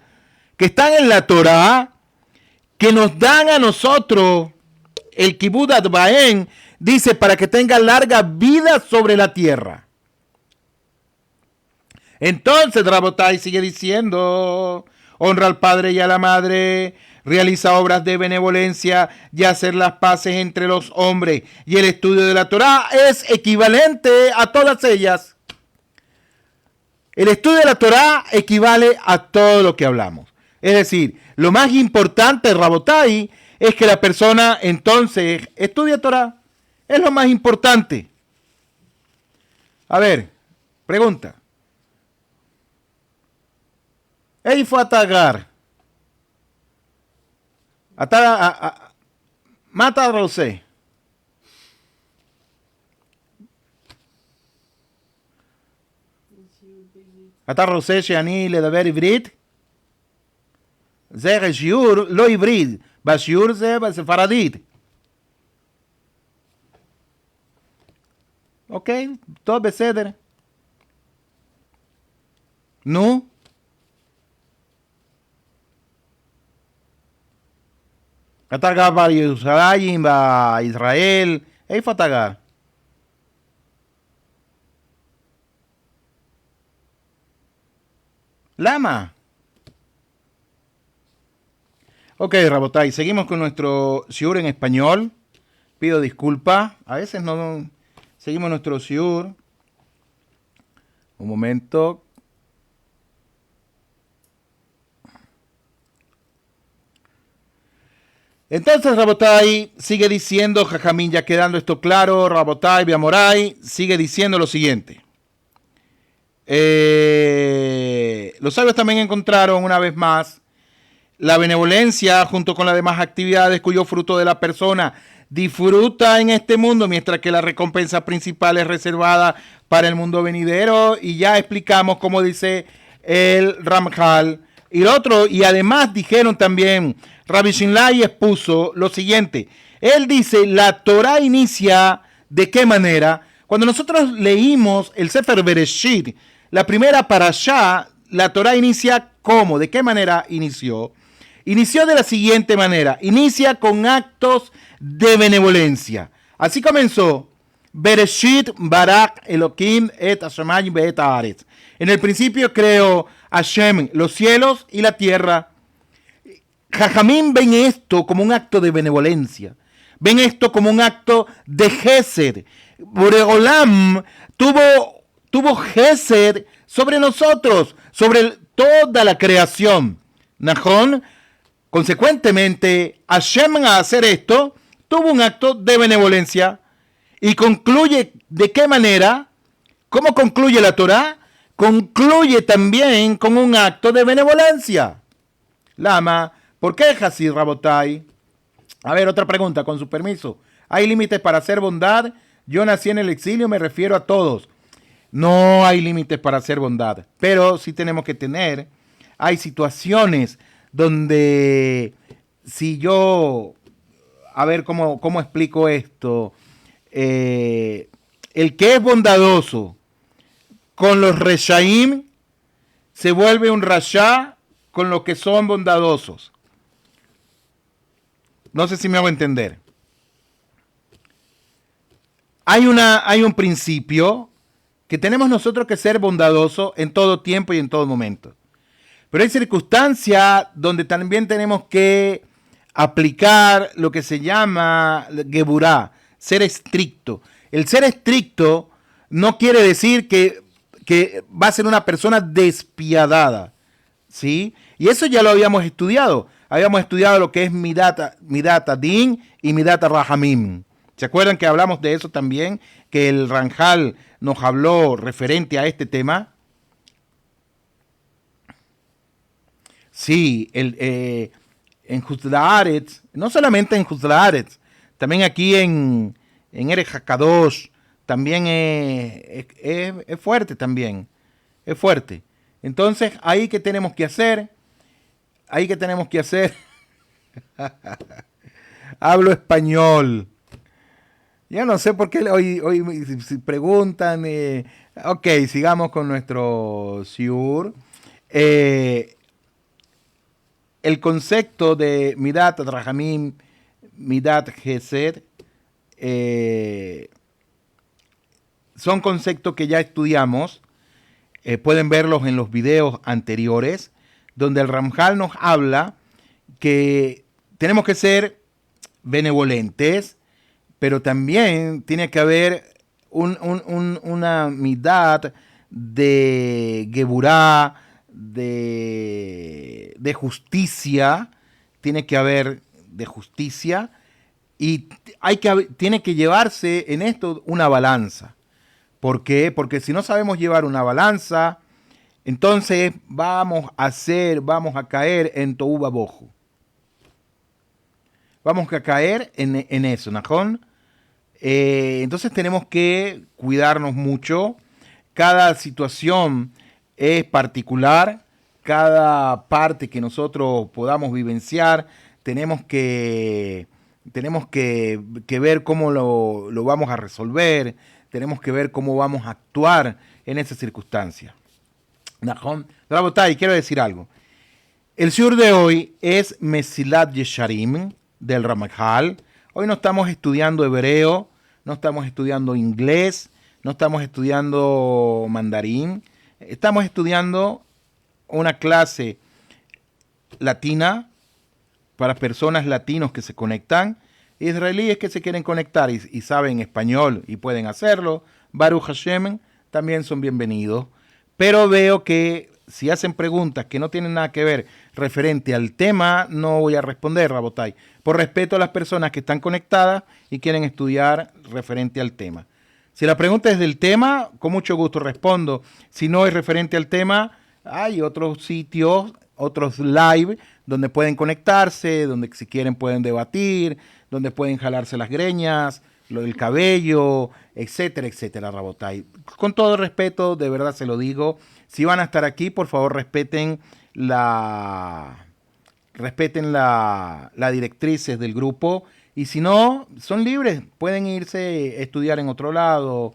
que están en la Torá, que nos dan a nosotros el kibud advaen, dice, para que tenga larga vida sobre la tierra. Entonces, Rabotai sigue diciendo, honra al padre y a la madre, realiza obras de benevolencia y hacer las paces entre los hombres. Y el estudio de la Torá es equivalente a todas ellas. El estudio de la Torá equivale a todo lo que hablamos. Es decir, lo más importante, Rabotai, es que la persona entonces estudie Torá. Es lo más importante. A ver, pregunta. Él fue a atacar. Mata a Rosé. אתה רוצה שאני לדבר עברית? זה שיעור לא עברית, בשיעור זה בספרדית. אוקיי, טוב, בסדר. נו? Atagar para Jerusalén, para Israel. ¿Qué fue atagar? Lama. Ok, Rabotai, seguimos con nuestro shiur en español. Pido disculpas. A veces no seguimos nuestro shiur. Un momento. Entonces, Rabotai sigue diciendo, Jajamín, ya quedando esto claro, Rabotai, Biamorai, sigue diciendo lo siguiente. Los sabios también encontraron una vez más la benevolencia junto con las demás actividades cuyo fruto de la persona disfruta en este mundo, mientras que la recompensa principal es reservada para el mundo venidero. Y ya explicamos cómo dice el Ramjal y el otro. Y además dijeron también, Rabbi Shinlai expuso lo siguiente. Él dice, la Torah inicia ¿de qué manera? Cuando nosotros leímos el Sefer Bereshit, la primera parashá, la Torah inicia ¿cómo? ¿De qué manera inició? Inició de la siguiente manera. Inicia con actos de benevolencia. Así comenzó. Bereshit barak Elohim et hashamayim ve'et haaretz. En el principio creó Hashem los cielos y la tierra. Jajamín ven esto como un acto de benevolencia. Ven esto como un acto de Gesed. Boreolam tuvo Gesed sobre nosotros, sobre toda la creación. Najón. Consecuentemente, Hashem al hacer esto, tuvo un acto de benevolencia y concluye ¿de qué manera? ¿Cómo concluye la Torah? Concluye también con un acto de benevolencia. Lama, ¿por qué Hasid Rabotai? A ver, otra pregunta, con su permiso. ¿Hay límites para hacer bondad? Yo nací en el exilio, me refiero a todos. No hay límites para hacer bondad, pero sí tenemos que tener, hay situaciones donde si yo, a ver cómo explico esto, el que es bondadoso con los reshaim se vuelve un rasha con los que son bondadosos. No sé si me hago entender. Hay un principio que tenemos nosotros que ser bondadosos en todo tiempo y en todo momento. Pero hay circunstancias donde también tenemos que aplicar lo que se llama geburá, ser estricto. El ser estricto no quiere decir que va a ser una persona despiadada, ¿sí? Y eso ya lo habíamos estudiado. Habíamos estudiado lo que es Midat Adin y Midat Rahamim. ¿Se acuerdan que hablamos de eso también? Que el Ranjal nos habló referente a este tema. Sí, en Juzlaaretz, no solamente en Juzlaaretz, también aquí en Erech HaKadosh, también es fuerte también, es fuerte. Entonces, ahí que tenemos que hacer, hablo español. Ya no sé por qué hoy me preguntan, ok, sigamos con nuestro shiur. El concepto de Midat Rahamim, Midat Gesed, son conceptos que ya estudiamos. Pueden verlos en los videos anteriores, donde el Ramjal nos habla que tenemos que ser benevolentes, pero también tiene que haber una Midat de Geburá, de justicia, tiene que haber de justicia y tiene que llevarse en esto una balanza. ¿Por qué? Porque si no sabemos llevar una balanza, entonces vamos a caer en Tohu Vabohu. Vamos a caer en eso, ¿najón? Entonces tenemos que cuidarnos mucho. Cada situación es particular, cada parte que nosotros podamos vivenciar, tenemos que ver cómo lo vamos a resolver, tenemos que ver cómo vamos a actuar en esa circunstancia. Rabotai, quiero decir algo. El shiur de hoy es Mesilat Yesharim, del Ramajal. Hoy no estamos estudiando hebreo, no estamos estudiando inglés, no estamos estudiando mandarín. Estamos estudiando una clase latina para personas latinos que se conectan, israelíes que se quieren conectar y saben español y pueden hacerlo. Baruch Hashem, también son bienvenidos. Pero veo que si hacen preguntas que no tienen nada que ver referente al tema, no voy a responder, Rabotai, por respeto a las personas que están conectadas y quieren estudiar referente al tema. Si la pregunta es del tema, con mucho gusto respondo. Si no es referente al tema, hay otros sitios, otros live, donde pueden conectarse, donde si quieren pueden debatir, donde pueden jalarse las greñas, el cabello, etcétera, etcétera, Rabotai. Con todo respeto, de verdad se lo digo, si van a estar aquí, por favor respeten las directrices del grupo, y si no, son libres, pueden irse a estudiar en otro lado,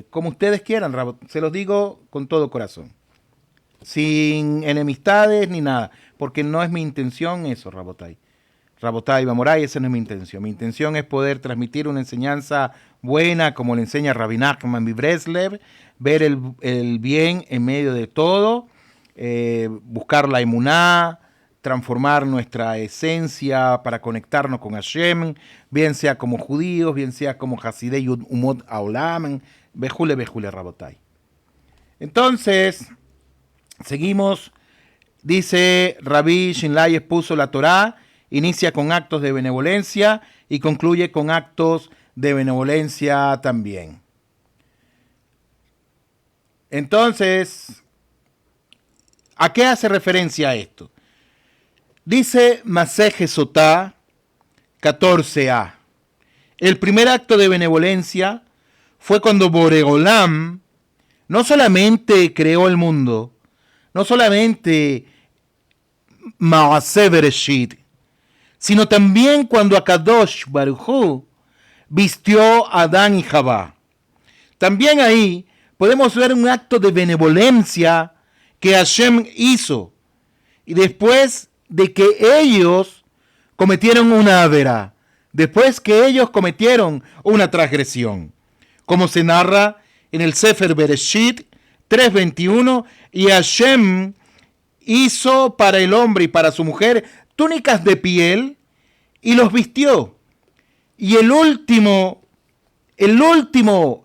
como ustedes quieran, se los digo con todo corazón, sin enemistades ni nada, porque no es mi intención eso, Rabotai. Rabotai Bamoray, esa no es mi intención. Mi intención es poder transmitir una enseñanza buena, como le enseña Rabbi Nachman Breslev, ver el bien en medio de todo, buscar la emuná, transformar nuestra esencia para conectarnos con Hashem, bien sea como judíos, bien sea como Hasidei Umot Haolam, bejule, Rabotai. Entonces, seguimos. Dice Rabbi Shinlay expuso la Torá, inicia con actos de benevolencia y concluye con actos de benevolencia también. Entonces, ¿a qué hace referencia esto? Dice Maseje Sotá 14a. El primer acto de benevolencia fue cuando Boreolam no solamente creó el mundo, no solamente Maaseh Bereshit, sino también cuando Akadosh Baruj Hu vistió a Adán y Javá. También ahí podemos ver un acto de benevolencia que Hashem hizo, y después de que ellos cometieron una avera, después que ellos cometieron una transgresión, como se narra en el Sefer Bereshit 3:21, y Hashem hizo para el hombre y para su mujer túnicas de piel y los vistió. Y el último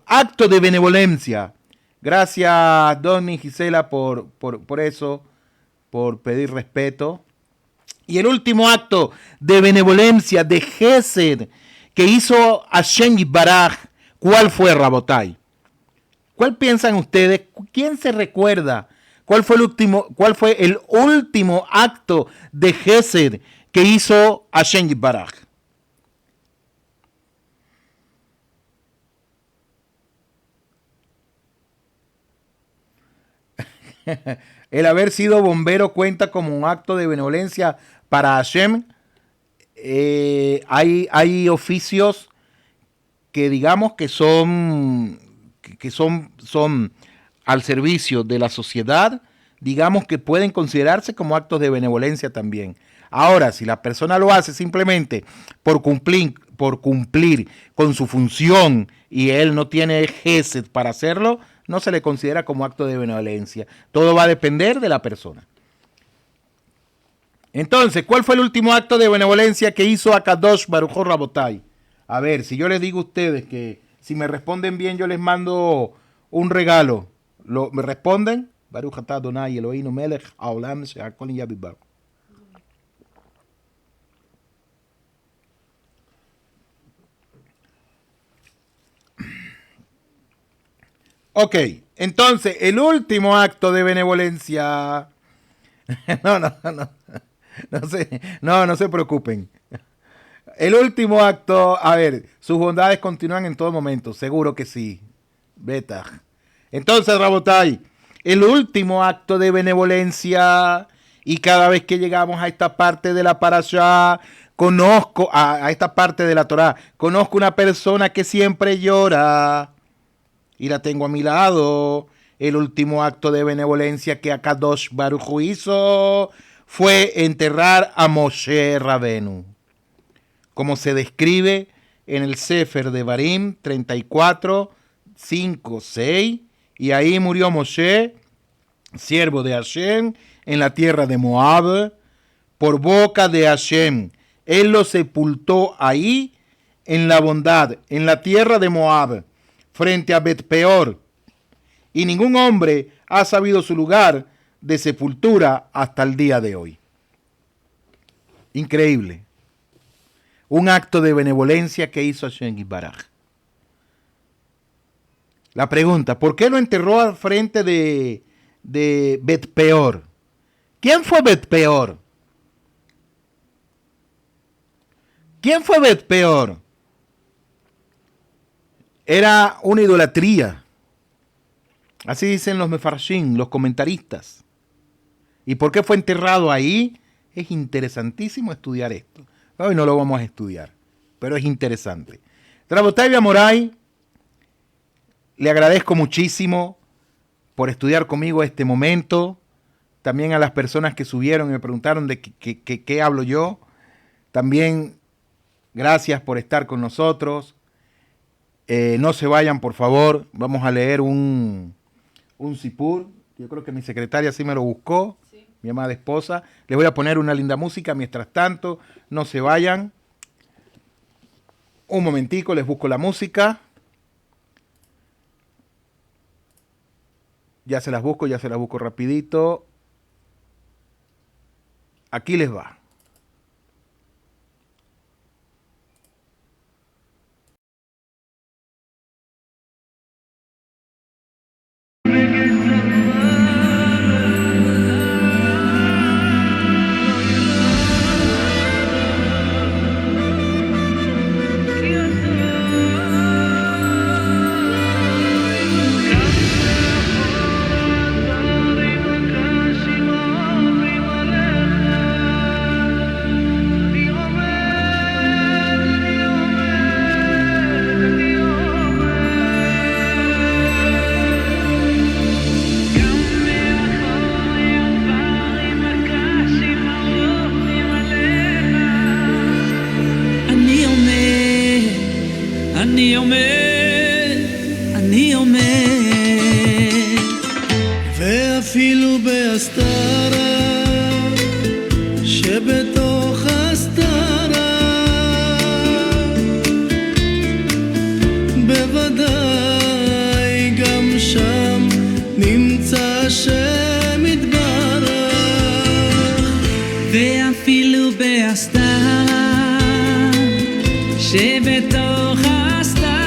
acto de benevolencia, gracias Donny y Gisela por eso, por pedir respeto. Y el último acto de benevolencia, de Gesed, que hizo Hashem Yitbaraj, ¿cuál fue, Rabotai? ¿Cuál piensan ustedes? ¿Quién se recuerda? ¿Cuál fue el último acto de Gesed que hizo Hashem Yitbaraj? El haber sido bombero cuenta como un acto de benevolencia para Hashem. Hay oficios que digamos que son al servicio de la sociedad, digamos que pueden considerarse como actos de benevolencia también. Ahora, si la persona lo hace simplemente por cumplir con su función y él no tiene gesed para hacerlo, no se le considera como acto de benevolencia. Todo va a depender de la persona. Entonces, ¿cuál fue el último acto de benevolencia que hizo Akadosh Baruj Hu Rabotai? A ver, si yo les digo a ustedes que si me responden bien, yo les mando un regalo. ¿Me responden? Baruch atah Adonai Eloheinu melech haolam she'akol nהיה bidbaro. Ok, entonces, el último acto de benevolencia... No se preocupen. El último acto, a ver, sus bondades continúan en todo momento, seguro que sí. Beta. Entonces, Rabotai, el último acto de benevolencia, y cada vez que llegamos a esta parte de la parashá, conozco, a esta parte de la Torá, conozco una persona que siempre llora, y la tengo a mi lado. El último acto de benevolencia que Akadosh Baruj Hu hizo fue enterrar a Moshe Rabenu. como se describe en el Sefer de Barim 34, 5, 6, y ahí murió Moshe, siervo de Hashem, en la tierra de Moab, por boca de Hashem. Él lo sepultó ahí, en la bondad, en la tierra de Moab, frente a Bet-peor. Y ningún hombre ha sabido su lugar de sepultura hasta el día de hoy. Increíble. Un acto de benevolencia que hizo Hashem Yitbaraj. La pregunta, ¿por qué lo enterró al frente de Bet-peor? ¿Quién fue Bet-peor? ¿Quién fue Bet-peor? Era una idolatría. Así dicen los mefarshim, los comentaristas. ¿Y por qué fue enterrado ahí? Es interesantísimo estudiar esto. Hoy no lo vamos a estudiar, pero es interesante. Rabotay Amoray, le agradezco muchísimo por estudiar conmigo este momento. También a las personas que subieron y me preguntaron de qué hablo yo. También gracias por estar con nosotros. No se vayan, por favor. Vamos a leer un sipur. Yo creo que mi secretaria sí me lo buscó. Sí. Mi amada esposa. Les voy a poner una linda música. Mientras tanto, no se vayan. Un momentico, les busco la música. Ya se las busco rapidito. Aquí les va. ואפילו בהסתרה שבתוך הסתרה בוודאי גם שם נמצא השם יתברך ואפילו בהסתרה שבתוך הסתרה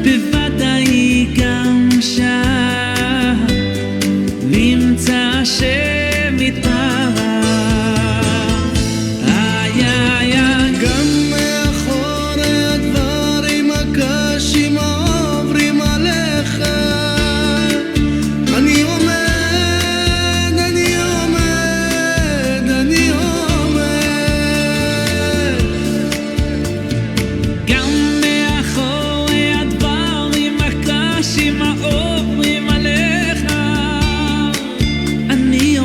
בוודאי גם שם נמצא השם יתברך. איי איי איי גם מאחורי הדברים הקשים העוברים עליך אני עומד, אני עומד, אני עומד גם מאחורי הדברים הקשים העוברים עליך אני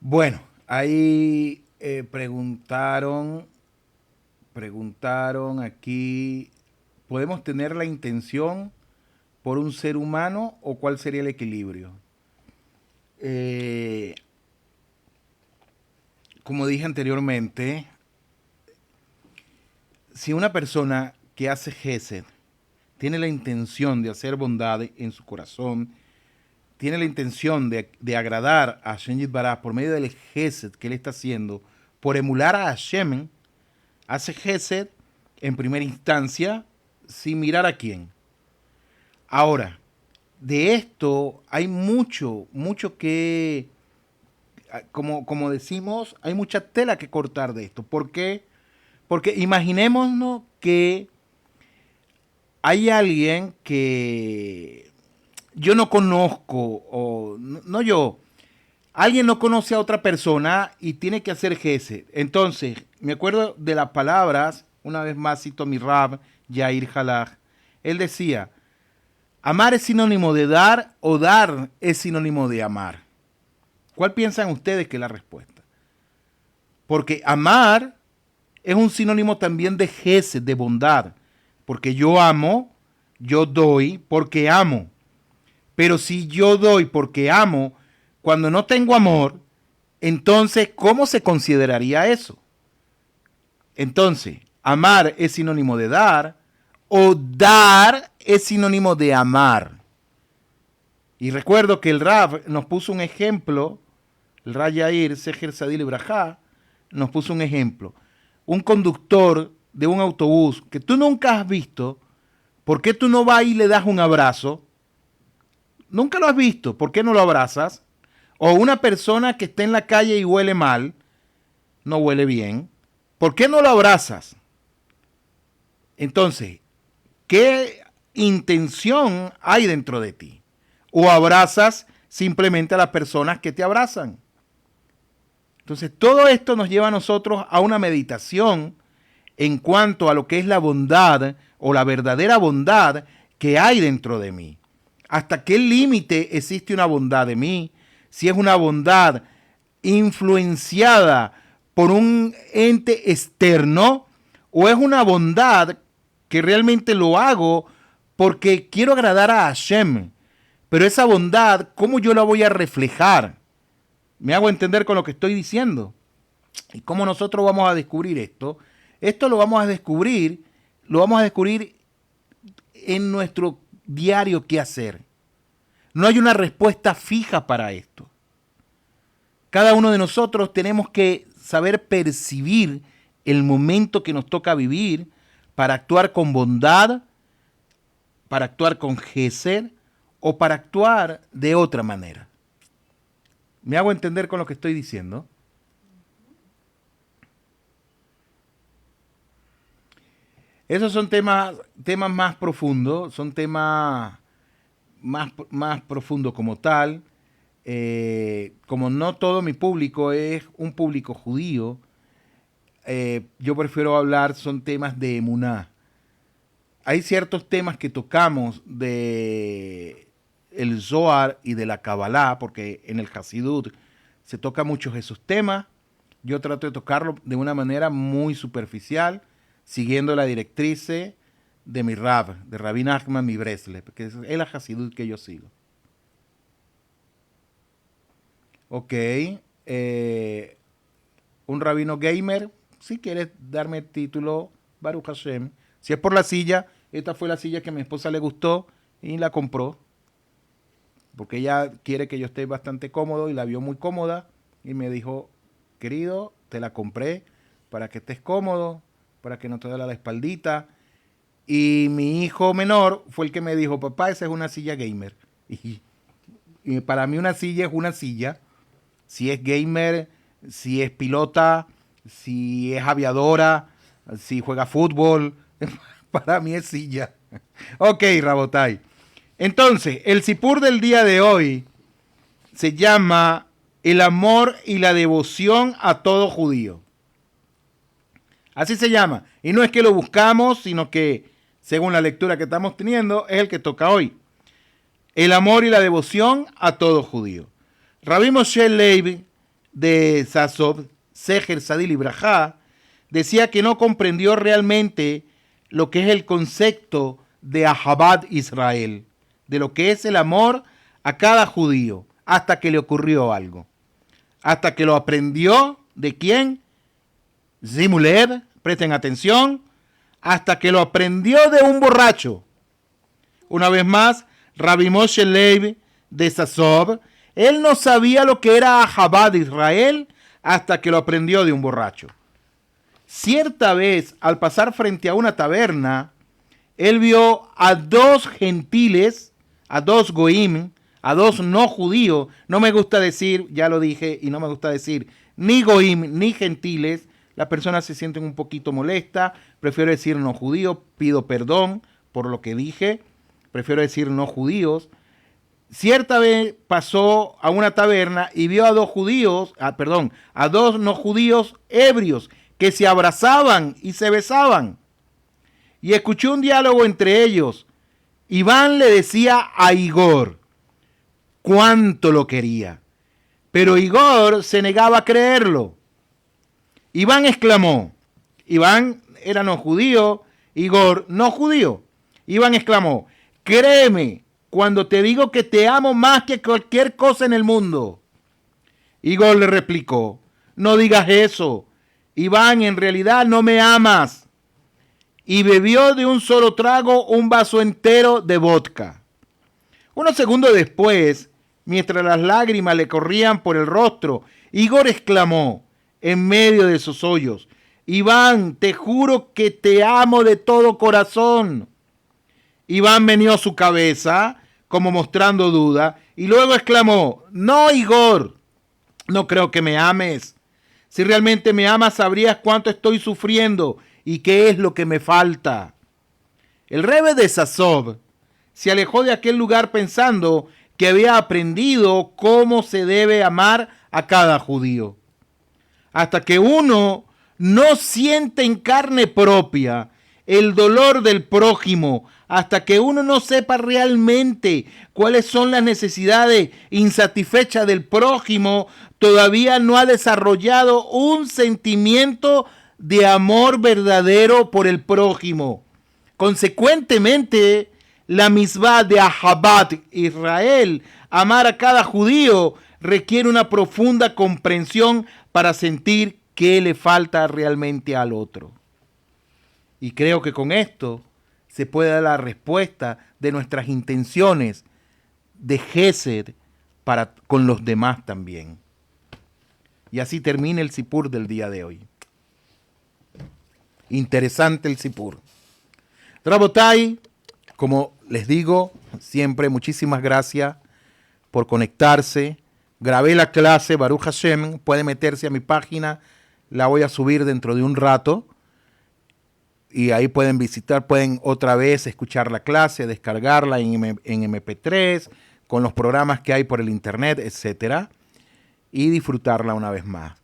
Bueno, ahí preguntaron aquí, ¿podemos tener la intención por un ser humano o cuál sería el equilibrio? Como dije anteriormente, si una persona que hace Gesed tiene la intención de hacer bondad en su corazón, tiene la intención de agradar a Hashem Yitbaraj por medio del Gesed que él está haciendo, por emular a Hashem, hace Gesed en primera instancia sin mirar a quién. Ahora, de esto hay mucho que, como decimos, hay mucha tela que cortar de esto. ¿Por qué? Porque imaginémonos que hay alguien que yo no conozco, o no yo, alguien no conoce a otra persona y tiene que hacer gesed. Entonces, me acuerdo de las palabras, una vez más cito a mi Rab, Yair Halach. Él decía, amar es sinónimo de dar o dar es sinónimo de amar. ¿Cuál piensan ustedes que es la respuesta? Porque amar es un sinónimo también de gesed, de bondad. Porque yo amo, yo doy porque amo. Pero si yo doy porque amo, cuando no tengo amor, entonces, ¿cómo se consideraría eso? Entonces, amar es sinónimo de dar o dar es sinónimo de amar. Y recuerdo que el Rav nos puso un ejemplo, el Rav Yair, Seher Sadil Ibrahá, nos puso un ejemplo. Un conductor de un autobús que tú nunca has visto, ¿por qué tú no vas y le das un abrazo? Nunca lo has visto, ¿por qué no lo abrazas? O una persona que está en la calle y huele mal, no huele bien, ¿por qué no lo abrazas? Entonces, ¿qué intención hay dentro de ti? ¿O abrazas simplemente a las personas que te abrazan? Entonces, todo esto nos lleva a nosotros a una meditación en cuanto a lo que es la bondad o la verdadera bondad que hay dentro de mí. ¿Hasta qué límite existe una bondad de mí? Si es una bondad influenciada por un ente externo o es una bondad que realmente lo hago porque quiero agradar a Hashem. Pero esa bondad, ¿cómo yo la voy a reflejar? ¿Me hago entender con lo que estoy diciendo? ¿Y cómo nosotros vamos a descubrir esto? Esto lo vamos a descubrir en nuestro diario qué hacer. No hay una respuesta fija para esto. Cada uno de nosotros tenemos que saber percibir el momento que nos toca vivir para actuar con bondad, para actuar con gesed o para actuar de otra manera. ¿Me hago entender con lo que estoy diciendo? Esos son temas más profundos, son temas más profundos como tal. Como no todo mi público es un público judío, yo prefiero hablar, son temas de emuná. Hay ciertos temas que tocamos de el Zohar y de la Kabbalah, porque en el Hasidut se toca muchos esos temas. Yo trato de tocarlo de una manera muy superficial, siguiendo la directriz de mi Rab, de Rabbi Nachman mi Breslev, que es el Hasidut que yo sigo. Ok, un rabino gamer, si quieres darme el título, Baruch Hashem. Si es por la silla, esta fue la silla que a mi esposa le gustó y la compró, porque ella quiere que yo esté bastante cómodo y la vio muy cómoda y me dijo, querido, te la compré para que estés cómodo, para que no te duela la espaldita. Y mi hijo menor fue el que me dijo, papá, esa es una silla gamer. Y para mí una silla es una silla. Si es gamer, si es pilota, si es aviadora, si juega fútbol, para mí es silla. Ok, Rabotai. Entonces, el sipur del día de hoy se llama el amor y la devoción a todo judío. Así se llama. Y no es que lo buscamos, sino que, según la lectura que estamos teniendo, es el que toca hoy. El amor y la devoción a todo judío. Rabbi Moshe Levi de Sasob, Seher Sadil Ibrahá, decía que no comprendió realmente lo que es el concepto de Ahabad Israel, de lo que es el amor a cada judío, hasta que le ocurrió algo. Hasta que lo aprendió, ¿de quién? Zimulev, presten atención, hasta que lo aprendió de un borracho. Una vez más, Rabbi Moshe Leib de Sasob, él no sabía lo que era Ahabad Israel hasta que lo aprendió de un borracho. Cierta vez, al pasar frente a una taberna, él vio a dos gentiles, a dos goim, a dos no judíos. No me gusta decir, ya lo dije, y no me gusta decir ni goim ni gentiles. Las personas se sienten un poquito molestas. Prefiero decir no judíos. Pido perdón por lo que dije. Prefiero decir no judíos. Cierta vez pasó a una taberna y vio a dos judíos, a dos no judíos ebrios que se abrazaban y se besaban. Y escuchó un diálogo entre ellos. Iván le decía a Igor cuánto lo quería, pero Igor se negaba a creerlo. Iván exclamó, Iván era no judío, Igor no judío. Iván exclamó, créeme cuando te digo que te amo más que cualquier cosa en el mundo. Igor le replicó, no digas eso, Iván, en realidad no me amas. Y bebió de un solo trago un vaso entero de vodka. Unos segundos después, mientras las lágrimas le corrían por el rostro, Igor exclamó en medio de sus hoyos, Iván, te juro que te amo de todo corazón. Iván meneó su cabeza, como mostrando duda, y luego exclamó, no, Igor, no creo que me ames. Si realmente me amas, sabrías cuánto estoy sufriendo y qué es lo que me falta. El Rebbe de Sasob se alejó de aquel lugar pensando que había aprendido cómo se debe amar a cada judío. Hasta que uno no siente en carne propia el dolor del prójimo, hasta que uno no sepa realmente cuáles son las necesidades insatisfechas del prójimo, todavía no ha desarrollado un sentimiento de amor verdadero por el prójimo. Consecuentemente, la misbah de Ahabad Israel, amar a cada judío, requiere una profunda comprensión para sentir qué le falta realmente al otro. Y creo que con esto se puede dar la respuesta de nuestras intenciones de Gesed para con los demás también. Y así termina el Sipur del día de hoy. Interesante el Sipur. Rabotai, como les digo siempre, muchísimas gracias por conectarse. Grabé la clase, Baruch Hashem, puede meterse a mi página, la voy a subir dentro de un rato. Y ahí pueden visitar, pueden otra vez escuchar la clase, descargarla en MP3, con los programas que hay por el internet, etcétera, y disfrutarla una vez más.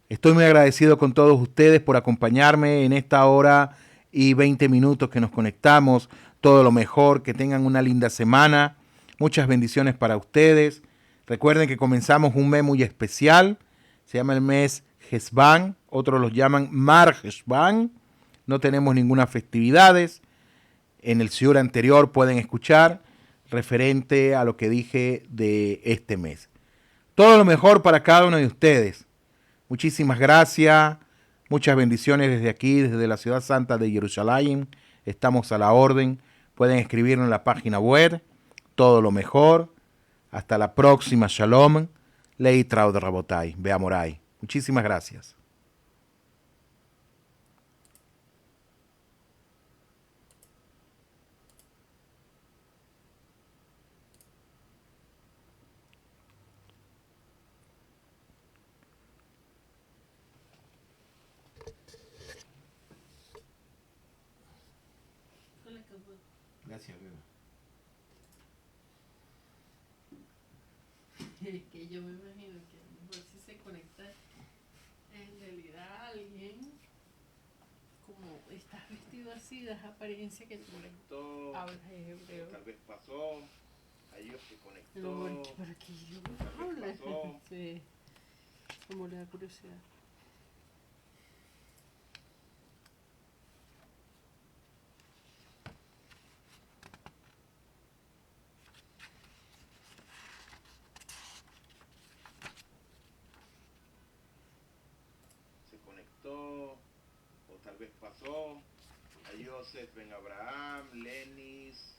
Estoy muy agradecido con todos ustedes por acompañarme en esta hora y 20 minutos que nos conectamos. Todo lo mejor, que tengan una linda semana. Muchas bendiciones para ustedes. Recuerden que comenzamos un mes muy especial. Se llama el mes Heshvan, otros los llaman Mar Heshvan. No tenemos ninguna festividades. En el shiur anterior pueden escuchar referente a lo que dije de este mes. Todo lo mejor para cada uno de ustedes. Muchísimas gracias. Muchas bendiciones desde aquí, desde la ciudad santa de Jerusalén. Estamos a la orden. Pueden escribirnos en la página web. Todo lo mejor. Hasta la próxima. Shalom. Leitraud Rabotai. Beamorai. Muchísimas gracias. Gracias, Beba. Que yo me imagino que a lo mejor si se conecta en realidad a alguien, como estás vestido así, das apariencia que tú hablas hebreo. Tal vez pasó, a ellos se conectó. Pero que yo hablo. Sí. Como le da curiosidad. Se conectó, o tal vez pasó. A Joseph, Ben Abraham, Lenis,